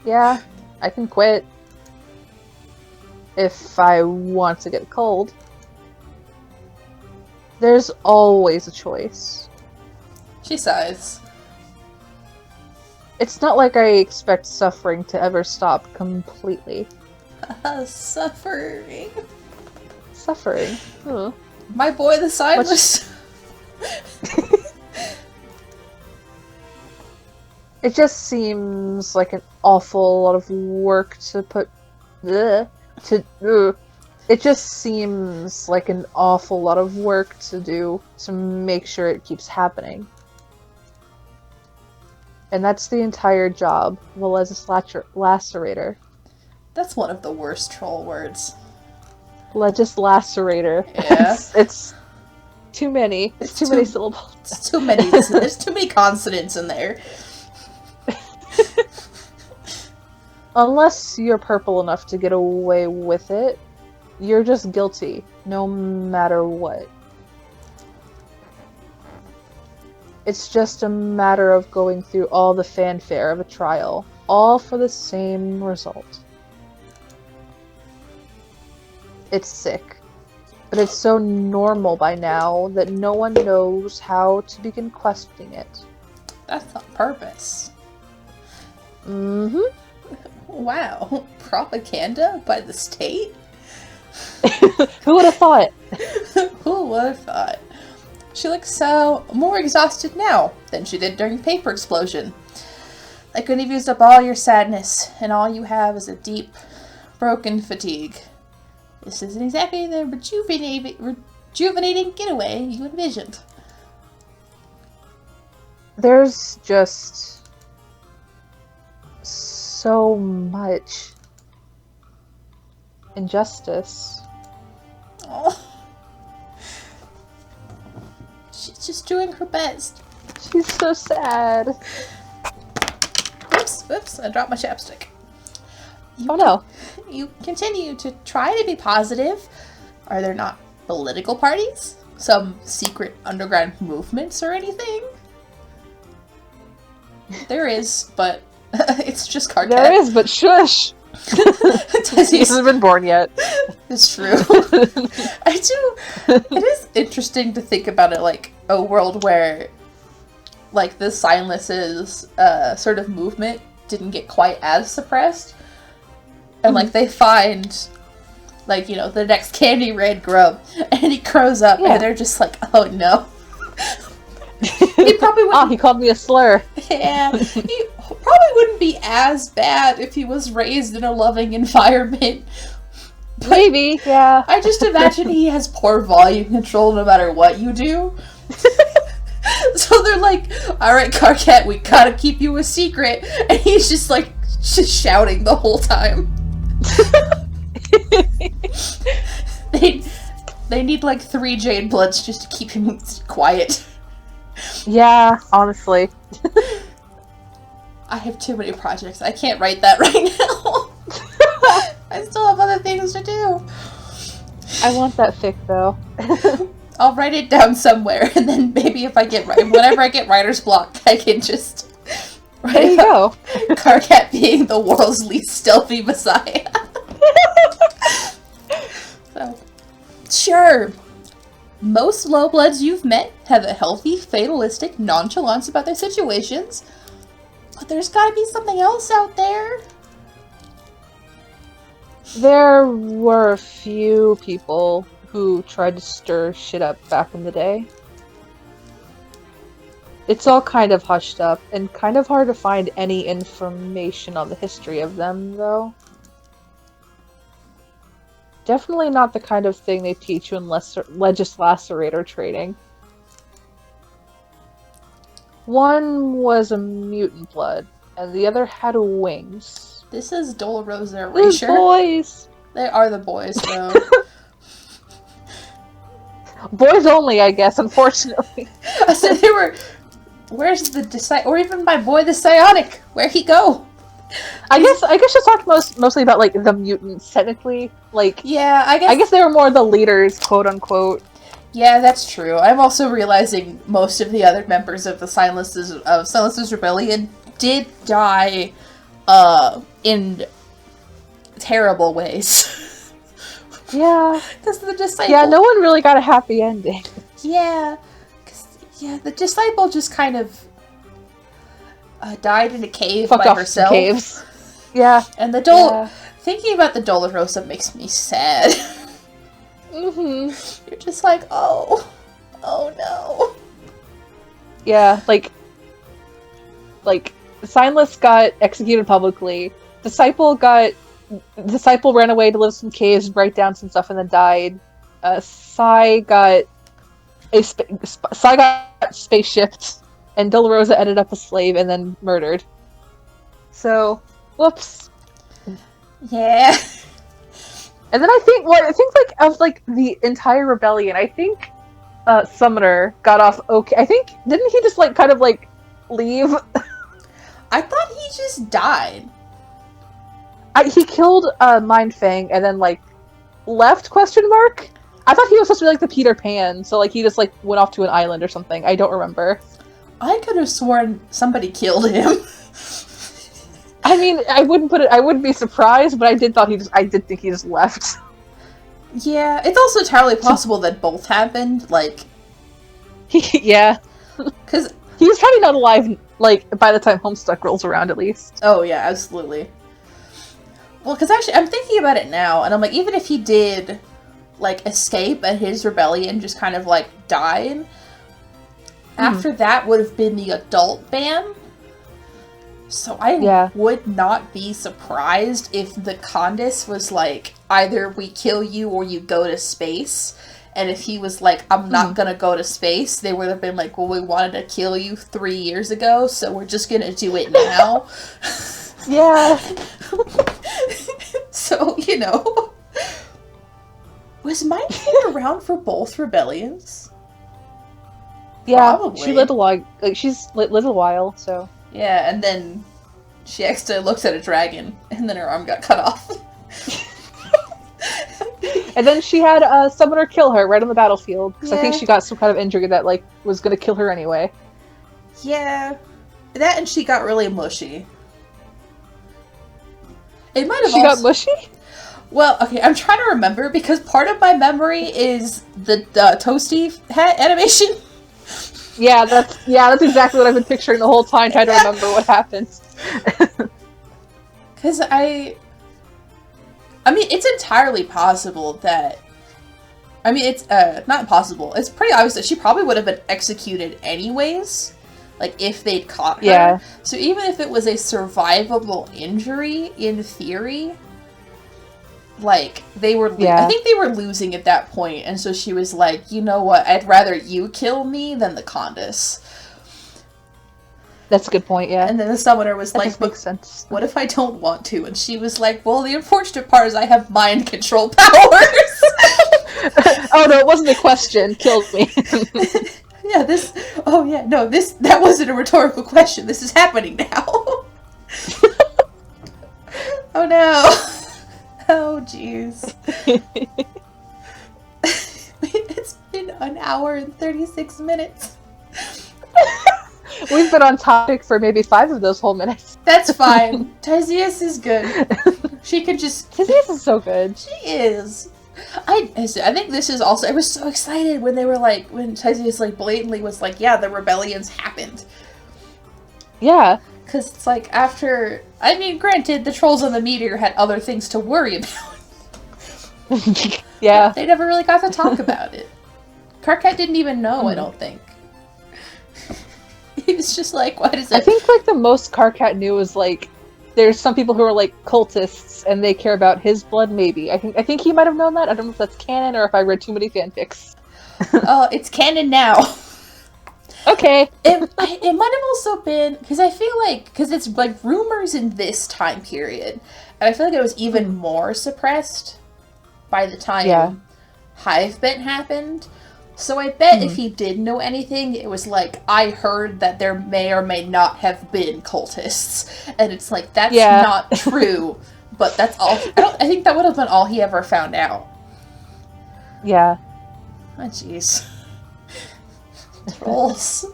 Yeah, I can quit. If I want to get cold. There's always a choice. She sighs. It's not like I expect suffering to ever stop completely. Suffering. Suffering? Huh. My boy the Signless. It just seems like an awful lot of work to put... It just seems like an awful lot of work to do to make sure it keeps happening. And that's the entire job of a legislacerator. That's one of the worst troll words. Legislacerator. Yeah. It's too many. It's too many syllables. It's too many. There's too many consonants in there. Unless you're purple enough to get away with it, you're just guilty, no matter what. It's just a matter of going through all the fanfare of a trial, all for the same result. It's sick, but it's so normal by now that no one knows how to begin questioning it. That's on purpose. Mm-hmm. Wow. Propaganda by the state? Who would have thought? Who would have thought? She looks so more exhausted now than she did during the paper explosion. I could have used up all your sadness, and all you have is a deep, broken fatigue. This isn't exactly the rejuvenating getaway you envisioned. There's just so much injustice. Oh. She's just doing her best. She's so sad. Whoops, I dropped my chapstick. Oh no. You continue to try to be positive. Are there not political parties? Some secret underground movements or anything? There is, but it's just Karkat. There is, but shush! He hasn't been born yet. It's true. It is interesting to think about it like a world where like the Silence's sort of movement didn't get quite as suppressed. And like they find like, you know, the next candy red grub and he grows up and they're just like, oh no. He probably wouldn't. Oh, he called me a slur. Yeah. He probably wouldn't be as bad if he was raised in a loving environment. But maybe, yeah. I just imagine he has poor volume control no matter what you do. So they're like, alright, Karkat, we gotta keep you a secret. And he's just like, just shouting the whole time. They need like 3 Jade Bloods just to keep him quiet. Yeah, honestly. I have too many projects. I can't write that right now. I still have other things to do. I want that fic though. I'll write it down somewhere, and then maybe if I get whenever I get writer's block, I can just write there you go. Karkat being the world's least stealthy messiah. So, sure. Most lowbloods you've met have a healthy, fatalistic nonchalance about their situations, but there's gotta be something else out there. There were a few people who tried to stir shit up back in the day. It's all kind of hushed up, and kind of hard to find any information on the history of them, though. Definitely not the kind of thing they teach you in Legis Lacerator training. One was a mutant blood, and the other had wings. This is Dolorosa These Erasure. boys! They are the boys, though. Boys only, I guess, unfortunately. I said they were... Where's the or even my boy the Psionic? Where'd he go? I guess just talked mostly about like the mutants technically. Like yeah, I guess they were more the leaders, quote unquote. Yeah, that's true. I'm also realizing most of the other members of the Silence's Rebellion did die in terrible ways. Yeah. Because the disciple... Yeah, no one really got a happy ending. Yeah. The disciple just kind of died in a cave by herself. Caves. Yeah. And the thinking about the Dolorosa makes me sad. Mm-hmm. You're just like, oh no. Yeah, like Signless got executed publicly. Disciple ran away to live in some caves, write down some stuff, and then died. Psy got spaceshipped, and Dolorosa ended up a slave and then murdered. So, whoops. Yeah. And then I think like of like the entire rebellion, I think Summoner got off okay. I think didn't he just like kind of like leave? I thought he just died. He killed Mindfang and then like left ? I thought he was supposed to be like the Peter Pan, so like he just like went off to an island or something. I don't remember. I could have sworn somebody killed him. I mean, I wouldn't be surprised, but I did think he just left. Yeah, it's also entirely possible that both happened, like... Yeah. Because... He's probably not alive, like, by the time Homestuck rolls around, at least. Oh, yeah, absolutely. Well, because actually, I'm thinking about it now, and I'm like, even if he did, like, escape and his rebellion just kind of, like, died, after that would have been the adult ban. So I would not be surprised if the Condis was like, either we kill you or you go to space. And if he was like, I'm not gonna go to space, they would have been like, well, we wanted to kill you 3 years ago, so we're just gonna do it now. Yeah. So, you know. Was Mindflayer around for both rebellions? Yeah, Probably. she lived a long, like she's lived a while, so. Yeah, and then she accidentally looked at a dragon, and then her arm got cut off. And then she had a summoner kill her right on the battlefield, because I think Yeah. she got some kind of injury that, like, was gonna kill her anyway. Yeah. That and she got really mushy. It might have She got mushy? Well, okay, I'm trying to remember, because part of my memory is the toasty hat animation. Yeah, that's exactly what I've been picturing the whole time, trying to remember what happens. Because I mean, it's entirely possible that... I mean, it's, not possible. It's pretty obvious that she probably would have been executed anyways. Like, if they'd caught her. Yeah. So even if it was a survivable injury, in theory, like, they were... Yeah. I think they were losing at that point, and so she was like, you know what, I'd rather you kill me than the Condis. That's a good point, yeah. And then the summoner was That like, just makes sense. what if I don't want to? And she was like, well, the unfortunate part is I have mind control powers. Oh no, it wasn't a question. Killed me. Yeah, that wasn't a rhetorical question. This is happening now. Oh no. Oh jeez. It's been an hour and 36 minutes. We've been on topic for maybe 5 of those whole minutes. That's fine. Tyzias is good. She could just... Tyzias is so good. She is. I think this is also... I was so excited when they were like... When Tyzias like blatantly was like, yeah, the rebellions happened. Yeah. Because it's like after... I mean, granted, the trolls on the meteor had other things to worry about. Yeah. They never really got to talk about it. Karkat didn't even know, I don't think. He was just like, what is it? I think like the most Karkat knew was like there's some people who are like cultists and they care about his blood, maybe. I think he might have known that. I don't know if that's canon or if I read too many fanfics. Oh, it's canon now. Okay. It might have also been because I feel like because it's like rumors in this time period, and I feel like it was even more suppressed by the time Hivebent happened. So I bet if he did know anything, it was like, I heard that there may or may not have been cultists. And it's like, that's not true. But that's all. I think that would have been all he ever found out. Yeah. Oh, jeez. Trolls.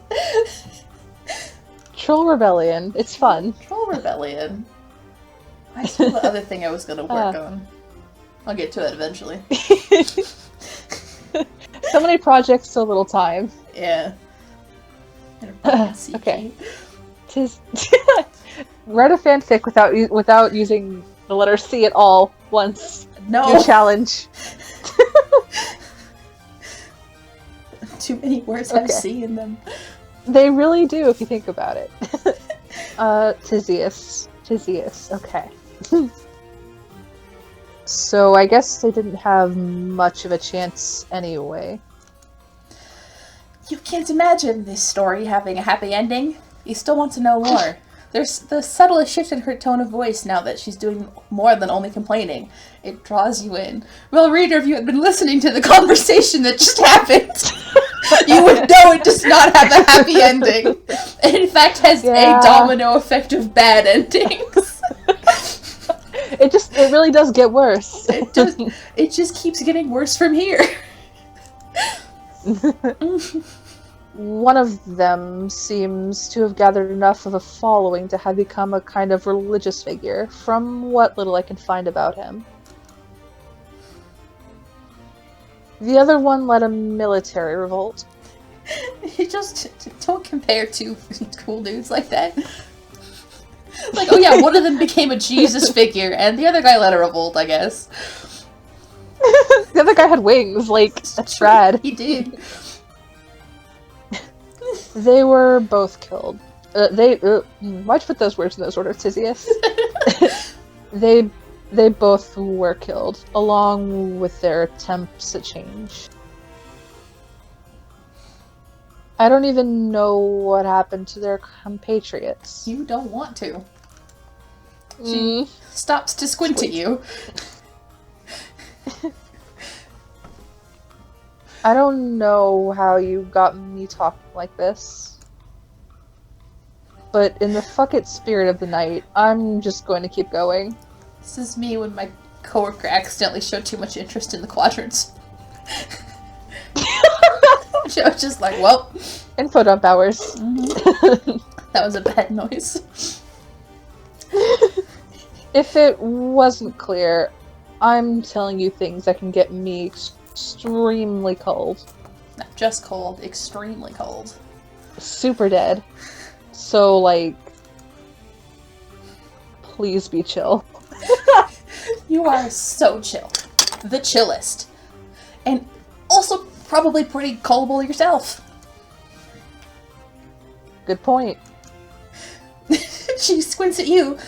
Troll Rebellion. It's fun. Troll Rebellion. I saw the other thing I was going to work on. I'll get to it eventually. So many projects, so little time. Yeah. Okay. Write a fanfic without using the letter C at all once. No. New challenge. Too many words have C in them. They really do, if you think about it. Tyzias. Okay. So I guess they didn't have much of a chance anyway. You can't imagine this story having a happy ending. You still want to know more. There's the subtlest shift in her tone of voice now that she's doing more than only complaining. It draws you in. Well, reader, if you had been listening to the conversation that just happened, you would know it does not have a happy ending. It in fact has a domino effect of bad endings. It really does get worse. It just keeps getting worse from here. One of them seems to have gathered enough of a following to have become a kind of religious figure, from what little I can find about him. The other one led a military revolt. You just don't compare two cool dudes like that. Like, oh yeah, one of them became a Jesus figure, and the other guy led a revolt, I guess. The other guy had wings, like, that's rad. He did. They were both killed. Why'd you put those words in those order, Tyzias? They both were killed, along with their attempts at change. I don't even know what happened to their compatriots. You don't want to. She stops to squint at you. I don't know how you got me talking like this, but in the fuck it spirit of the night, I'm just going to keep going. This is me when my coworker accidentally showed too much interest in the quadrants. She was just like, well. Info dump hours. Mm-hmm. That was a bad noise. If it wasn't clear, I'm telling you things that can get me extremely cold. Not just cold, extremely cold. Super dead. So, like, please be chill. You are so chill. The chillest. And also probably pretty gullible yourself. Good point. She squints at you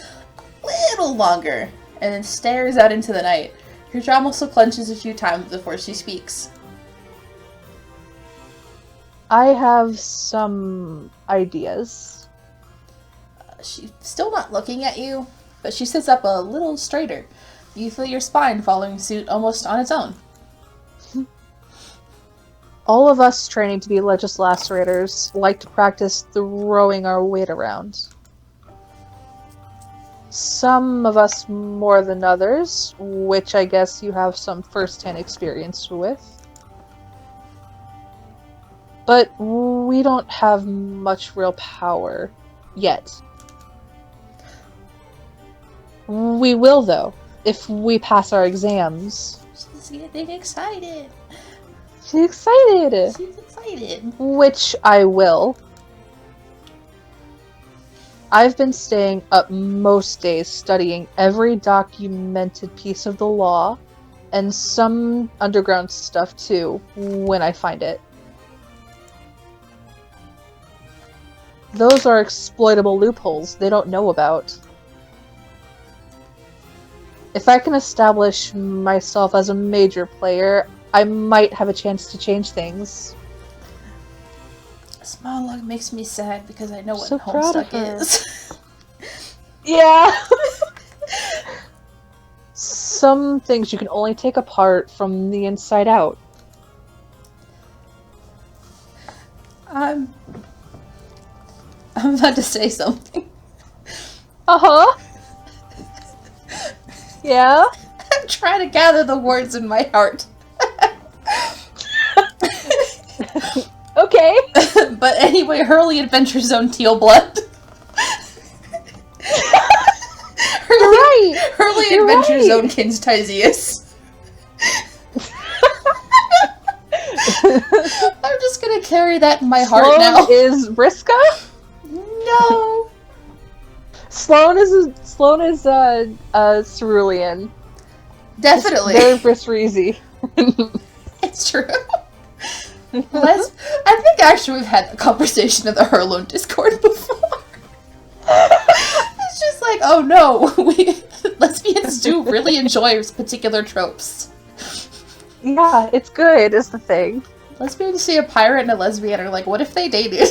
a little longer and then stares out into the night. Her jaw also clenches a few times before she speaks. I have some ideas. She's still not looking at you, but she sits up a little straighter. You feel your spine following suit almost on its own. All of us training to be legislaturators like to practice throwing our weight around. Some of us more than others, which I guess you have some first-hand experience with. But we don't have much real power yet. We will, though, if we pass our exams. She's getting excited. She's excited! She's excited. Which I will. I've been staying up most days studying every documented piece of the law, and some underground stuff too, when I find it. Those are exploitable loopholes they don't know about. If I can establish myself as a major player, I might have a chance to change things. Small luck makes me sad because I know what So proud of Homestuck her. is. Yeah! Some things you can only take apart from the inside out. I'm about to say something. Uh-huh. Yeah? I'm trying to gather the words in my heart. Okay. But anyway, Hurley Adventure Zone Teal Blood. You're right. Hurley You're Adventure right. Zone Kins Tyzias. I'm just gonna carry that in my heart Sloane now. is Briska? No. Sloane is Cerulean. Definitely. Very Brisreezy. It's true. I think actually we've had the conversation in the Hurloon Discord before. It's just like, oh no, lesbians do really enjoy particular tropes. Yeah, it's good, is the thing. Lesbians see a pirate and a lesbian are like, what if they dated?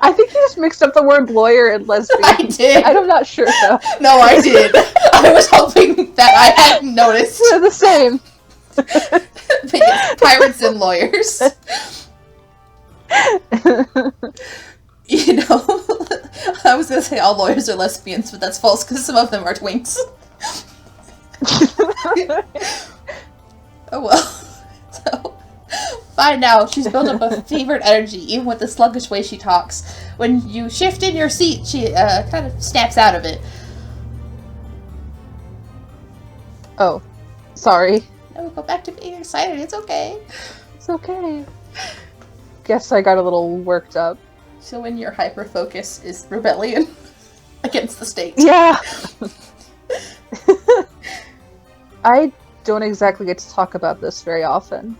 I think you just mixed up the word lawyer and lesbian. I did. I'm not sure though. No, I did. I was hoping that I hadn't noticed. They're the same. But yes, pirates and lawyers. You know, I was gonna say all lawyers are lesbians, but that's false because some of them are twinks. Oh well. So, by now, she's built up a fevered energy, even with the sluggish way she talks. When you shift in your seat, she kind of snaps out of it. Oh, sorry. No, go back to being excited. It's okay. It's okay. Guess I got a little worked up. So when your hyper-focus is rebellion against the state. Yeah! I don't exactly get to talk about this very often.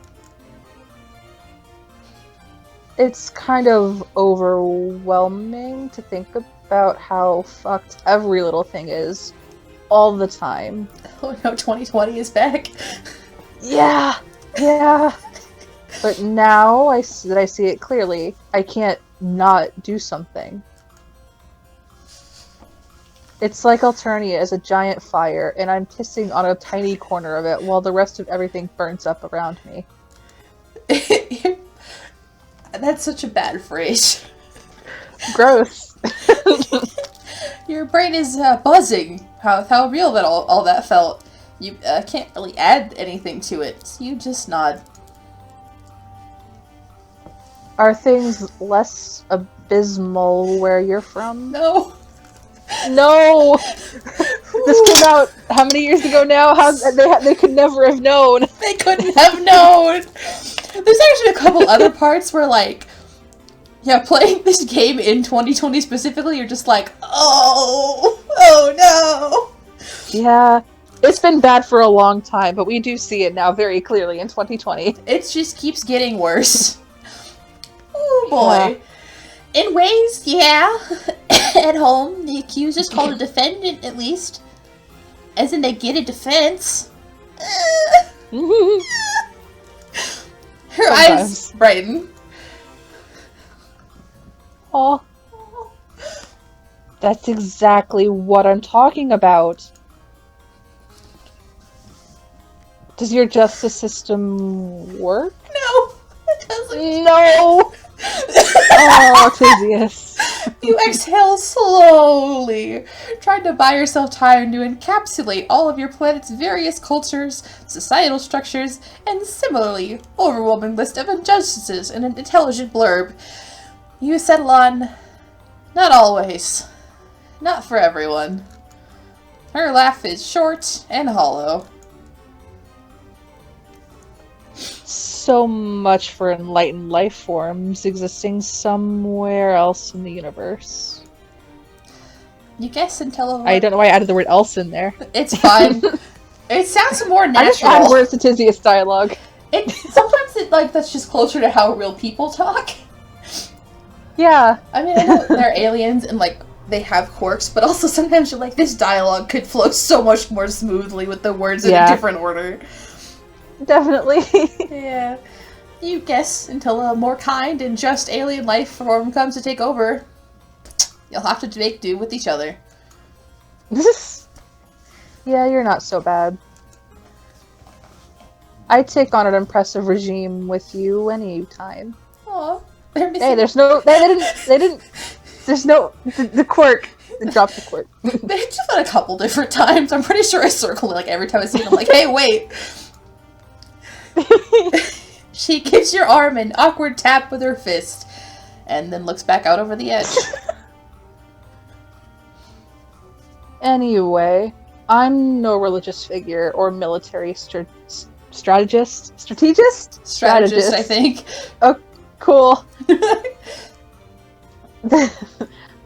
It's kind of overwhelming to think about how fucked every little thing is all the time. Oh no, 2020 is back. Yeah! Yeah! But now that I see it clearly, I can't not do something. It's like Alternia is a giant fire, and I'm pissing on a tiny corner of it while the rest of everything burns up around me. That's such a bad phrase. Gross. Your brain is buzzing. How real that all that felt. You can't really add anything to it. So you just nod. Are things less abysmal where you're from? No. No! This came out how many years ago now? They could never have known. They couldn't have known. There's actually a couple other parts where, like, yeah, playing this game in 2020 specifically, you're just like, oh no. Yeah, it's been bad for a long time, but we do see it now very clearly in 2020. It just keeps getting worse. Oh boy. Yeah. In ways, yeah. At home, the accused is called a defendant, at least. As in, they get a defense. Her eyes brighten. Oh. That's exactly what I'm talking about. Does your justice system work? No, it doesn't. No! Oh, Tyzias. You exhale slowly, trying to buy yourself time to encapsulate all of your planet's various cultures, societal structures, and similarly overwhelming list of injustices in an intelligent blurb. You settle on, not always, not for everyone. Her laugh is short and hollow. So much for enlightened life forms existing somewhere else in the universe. You guess until I don't know why I added the word else in there. It's fine. It sounds more natural. I just add words to Tyzias dialogue. Sometimes that's just closer to how real people talk. Yeah. I mean, I know they're aliens and, like, they have quirks, but also sometimes you're like, this dialogue could flow so much more smoothly with the words in a different order. Definitely. Yeah. You guess until a more kind and just alien life form comes to take over. You'll have to make do with each other. Yeah, you're not so bad. I'd take on an impressive regime with you anytime. Aw. Hey, there's no... They didn't... There's no... The quirk. They dropped the quirk. They just done a couple different times. I'm pretty sure I circle it, like, every time I see it. I'm like, hey, wait. She gives your arm an awkward tap with her fist, and then looks back out over the edge. Anyway, I'm no religious figure or military strategist, I think. Oh, cool.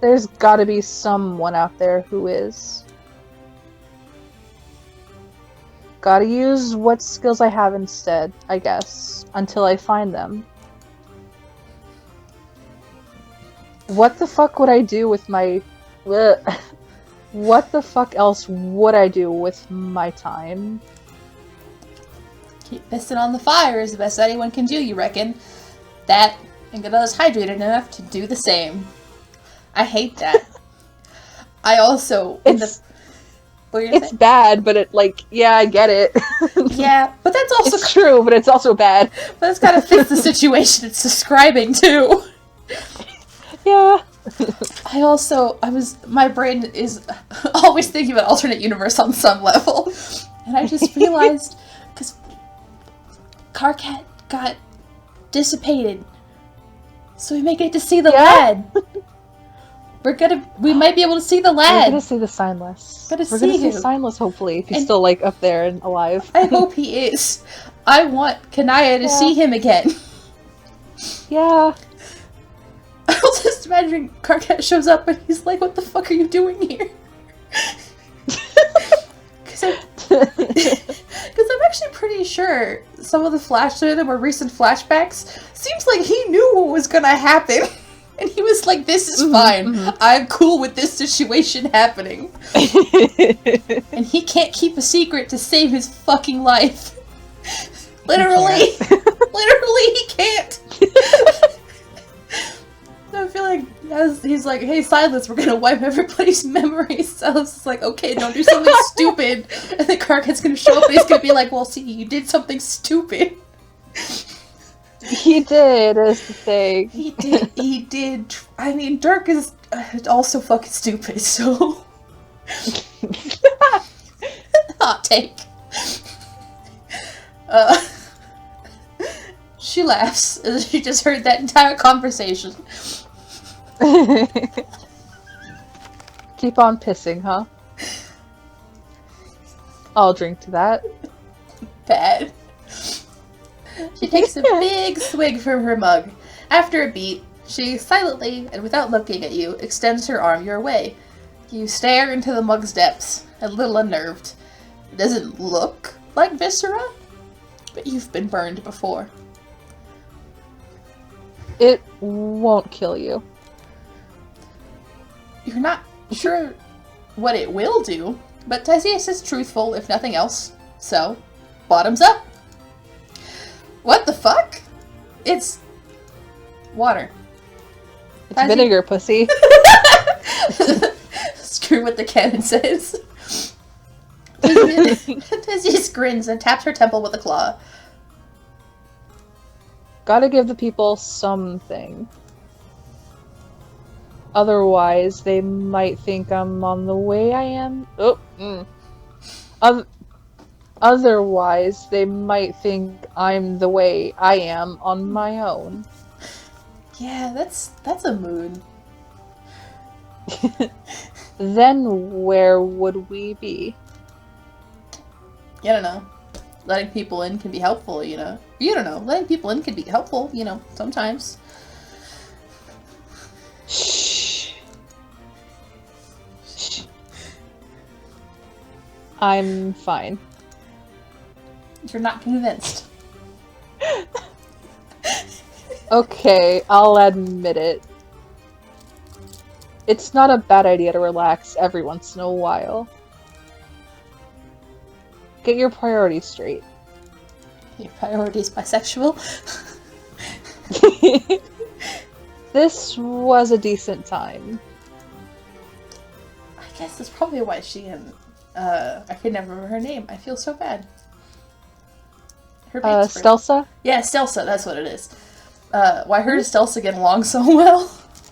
There's gotta be someone out there who is. Gotta use what skills I have instead, I guess, until I find them. What the fuck would I do with my... What the fuck else would I do with my time? Keep pissing on the fire is the best anyone can do, you reckon? That, and get us hydrated enough to do the same. I hate that. I also... It's bad, but it, like, yeah, I get it. Yeah, but that's also... It's true, but it's also bad. But it's gotta fit the situation it's describing, too. Yeah. My brain is always thinking about alternate universe on some level. And I just realized, because Karkat got dissipated. So we may get to see the lad. We might be able to see the lad. We're gonna see the Signless. We're gonna see Signless, hopefully, if he's still, like, up there and alive. I hope he is. I want Kanaya to see him again. Yeah. I was just imagining Karkat shows up and he's like, what the fuck are you doing here? Because I'm actually pretty sure some of the more recent flashbacks seems like he knew what was gonna happen. And he was like, this is fine. I'm cool with this situation happening. And he can't keep a secret to save his fucking life. Literally. Literally, he can't. So I feel like, he's like, hey, Silas, we're gonna wipe everybody's memories. Silas is like, okay, don't do something stupid. And then Karkat's gonna show up and he's gonna be like, well, see, you did something stupid. He did, is the thing. He did. I mean, Dirk is also fucking stupid, so. Hot take. She laughs as she just heard that entire conversation. Keep on pissing, huh? I'll drink to that. Bad. She takes a big swig from her mug. After a beat, she silently, and without looking at you, extends her arm your way. You stare into the mug's depths, a little unnerved. It doesn't look like viscera, but you've been burned before. It won't kill you. You're not sure what it will do, but Tyzias is truthful, if nothing else. So, bottoms up. What the fuck? It's water. It's vinegar, pussy. Screw what the canon says. Tyzias grins and taps her temple with a claw. Gotta give the people something. Otherwise, they might think I'm on the way I am. Otherwise, they might think I'm the way I am on my own. Yeah, that's a mood. Then where would we be? I don't know. Letting people in can be helpful, you know. You don't know. Letting people in can be helpful, you know, sometimes. Shh. Shh. I'm fine. You're not convinced. Okay, I'll admit it. It's not a bad idea to relax every once in a while. Get your priorities straight. Your priorities bisexual? This was a decent time. I guess that's probably why she and, I can never remember her name. I feel so bad. Her name's Stelsa? Yeah, Stelsa, that's what it is. Why her and Stelsa get along so well?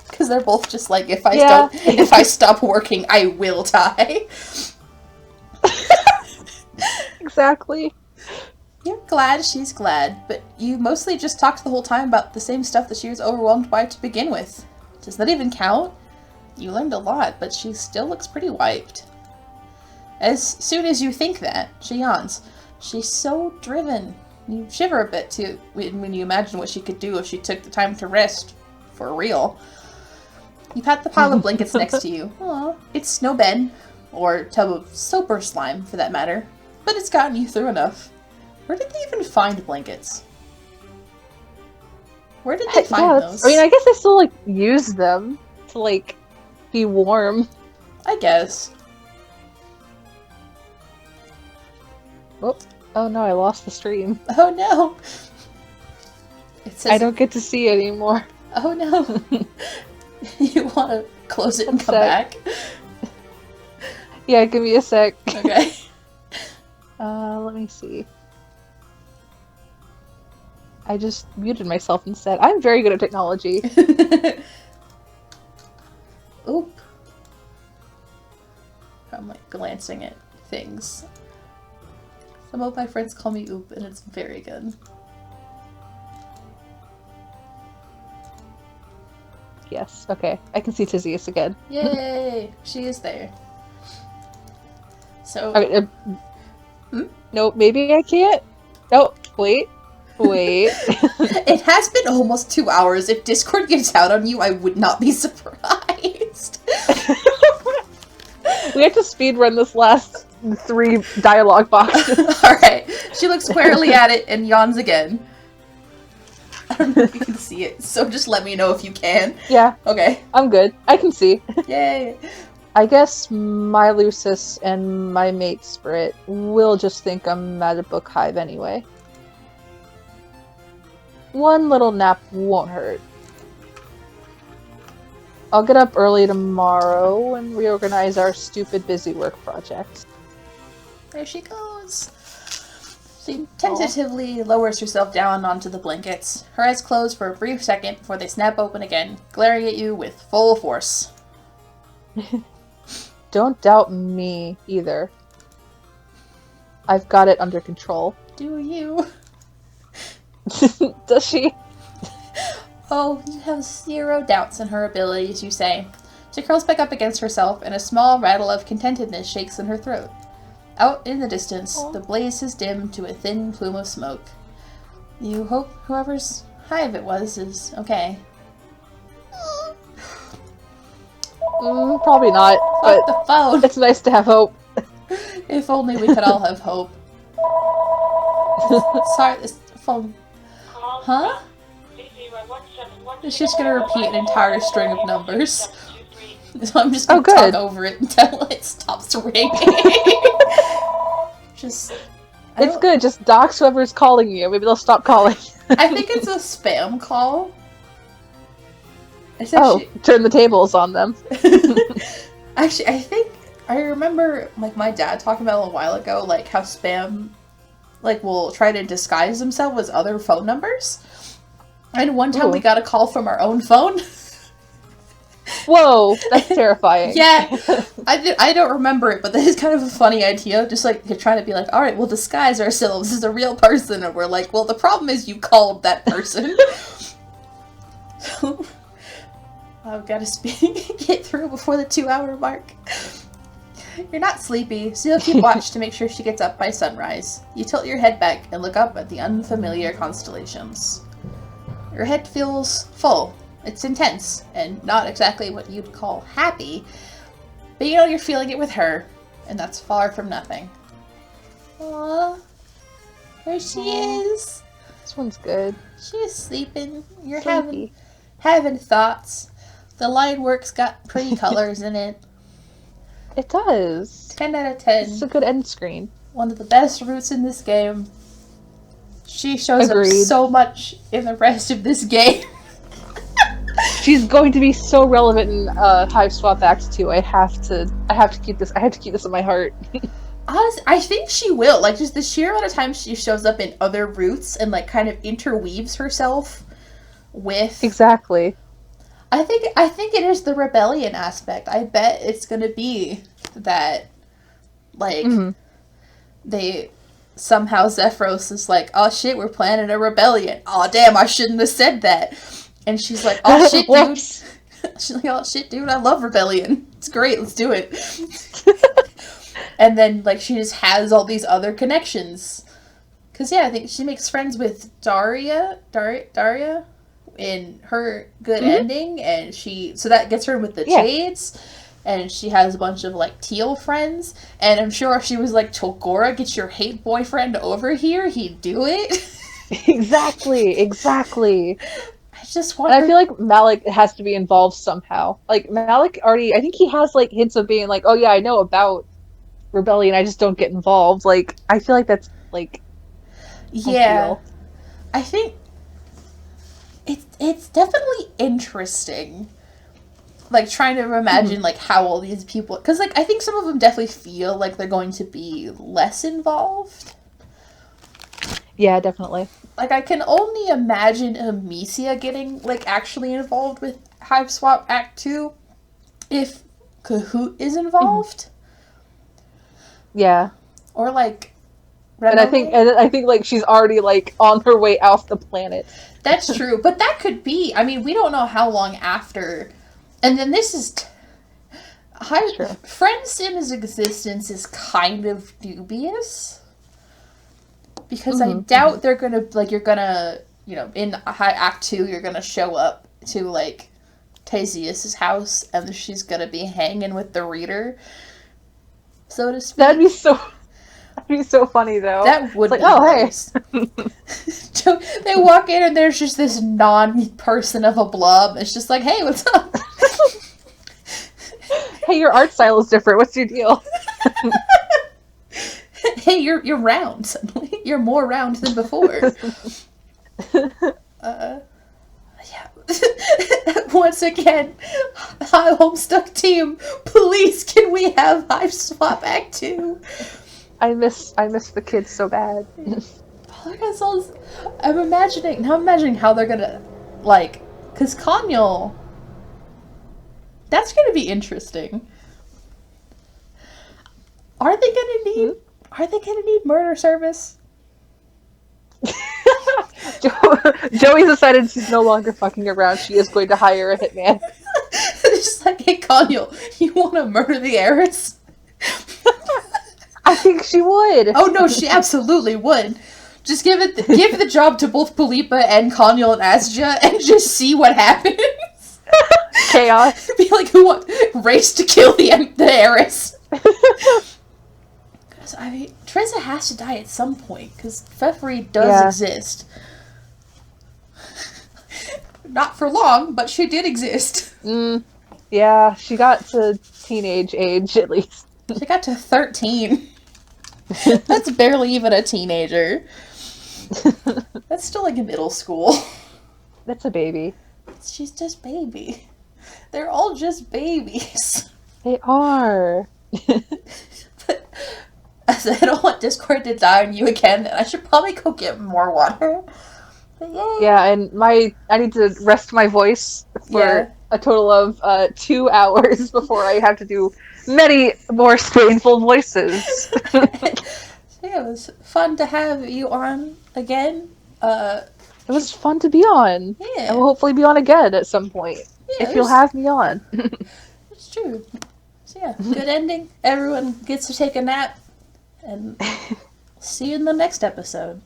Because they're both just like, if I stop working, I will die. Exactly. You're glad she's glad, but you mostly just talked the whole time about the same stuff that she was overwhelmed by to begin with. Does that even count? You learned a lot, but she still looks pretty wiped. As soon as you think that, she yawns. She's so driven. You shiver a bit too when you imagine what she could do if she took the time to rest. For real. You pat the pile of blankets next to you. Aw, it's Snow Ben, or tub of soap or slime for that matter, but it's gotten you through enough. Where did they even find blankets? Where did they find those? I mean, I guess I still, like, use them to, like, be warm. I guess. Oh no, I lost the stream. Oh no! It says I don't get to see it anymore. Oh no! You want to close it and come sec. back? Yeah, give me a sec. Okay. Let me see. I just muted myself instead. I'm very good at technology. Oop. I'm like glancing at things. Some of my friends call me Oop, and it's very good. Yes, okay. I can see Tyzias again. Yay! She is there. So... Okay, no, maybe I can't? No, wait. It has been almost 2 hours. If Discord gives out on you, I would not be surprised. We have to speedrun this last 3 dialogue boxes. Alright. She looks squarely at it and yawns again. I don't know if you can see it, so just let me know if you can. Yeah. Okay. I'm good. I can see. Yay. I guess my Lucis and my mate Spirit will just think I'm at a book hive anyway. One little nap won't hurt. I'll get up early tomorrow and reorganize our stupid busy work projects. There she goes. She tentatively lowers herself down onto the blankets. Her eyes close for a brief second before they snap open again, glaring at you with full force. Don't doubt me, either. I've got it under control. Do you? Does she? Oh, you have zero doubts in her abilities, you say. She curls back up against herself, and a small rattle of contentedness shakes in her throat. Out in the distance, the blaze has dimmed to a thin plume of smoke. You hope whoever's hive it was is okay. Probably not, Fuck but the phone! it's nice to have hope. If only we could all have hope. Sorry, this phone... Huh? It's just gonna repeat an entire string of numbers. So I'm just gonna talk over it until it stops ringing. It's good, just dox whoever's calling you. Maybe they'll stop calling. I think it's a spam call. Turn the tables on them. Actually, I remember, like, my dad talking about a little while ago, like, how spam, like, will try to disguise themselves as other phone numbers. And one time we got a call from our own phone. Whoa, that's terrifying. Yeah, I don't remember it, but that is kind of a funny idea. Just like you're trying to be like, all right, we'll disguise ourselves as a real person, and we're like, well, the problem is you called that person. So I've got to get through before the 2-hour mark. You're not sleepy, so you'll keep watch to make sure she gets up by sunrise. You tilt your head back and look up at the unfamiliar constellations. Your head feels full. It's intense, and not exactly what you'd call happy, but you know you're feeling it with her, and that's far from nothing. Aww. There she is. This one's good. She's sleeping. You're Sleepy. having thoughts. The line work's got pretty colors in it. It does. 10 out of 10. It's a good end screen. One of the best routes in this game. She shows Agreed. up so much in the rest of this game. She's going to be so relevant in Hiveswap Act 2. I have to keep this in my heart. Honestly, I think she will. Like, just the sheer amount of times she shows up in other routes and, like, kind of interweaves herself with... Exactly. I think it is the rebellion aspect. I bet it's gonna be that, like, they... Somehow Zephyros is like, oh shit, we're planning a rebellion. Oh damn, I shouldn't have said that. And she's like, oh shit, dude. She's like, oh shit, dude, I love rebellion. It's great, let's do it. And then, like, she just has all these other connections. Because, yeah, I think she makes friends with Daria in her good ending. And so that gets her in with the Jades. And she has a bunch of, like, teal friends. And I'm sure if she was like, Togora, get your hate boyfriend over here, he'd do it. Exactly. I just want I feel like Malik has to be involved somehow. Like, Malik already, I think he has, like, hints of being like, oh yeah, I know about Rebellion, I just don't get involved. Like, I feel like that's, like... Yeah. I think... It's definitely interesting. Like, trying to imagine, like, how all these people... Because, like, I think some of them definitely feel like they're going to be less involved. Yeah, definitely. Like, I can only imagine Amicia getting, like, actually involved with Hiveswap Act 2 if Kahoot is involved. Yeah. Or, like... And I think, like, she's already, like, on her way off the planet. That's true. But that could be... I mean, we don't know how long after... And then this is... Friendsim's existence is kind of dubious. Because I doubt they're gonna... Like, you're gonna... You know, in Act 2, you're gonna show up to, like, Tyzias' house, and she's gonna be hanging with the reader, so to speak. That'd be so funny, though. That would like, be nice. They walk in, and there's just this non-person of a blob. It's just like, hey, what's up? Hey, your art style is different. What's your deal? Hey, you're round suddenly. You're more round than before. Yeah. Once again, hi Homestuck team, please can we have Hiveswap Act 2? I miss the kids so bad. I'm imagining how they're gonna, like, cause Kanyol, that's gonna be interesting. Are they gonna need murder service? Joey decided she's no longer fucking around. She is going to hire a hitman. It's just like, hey, Kanyol, you want to murder the heiress? I think she would. Oh no, she absolutely would. Just give the job to both Palipa and Kanyol and Asja, and just see what happens. Chaos. Be like, who want race to kill the heiress? I mean, Treza has to die at some point, because Fefri does exist. Not for long, but she did exist. Yeah, she got to teenage age, at least. She got to 13. That's barely even a teenager. That's still like middle school. That's a baby. She's just baby. They're all just babies. They are. But I don't want Discord to die on you again, and I should probably go get more water. But yay. Yeah, and I need to rest my voice for a total of 2 hours before I have to do many more painful voices. So yeah, it was fun to have you on again. It was fun to be on. Yeah. And we'll hopefully be on again at some point. Yeah, if you'll have me on. It's true. So yeah, good ending. Everyone gets to take a nap. And see you in the next episode.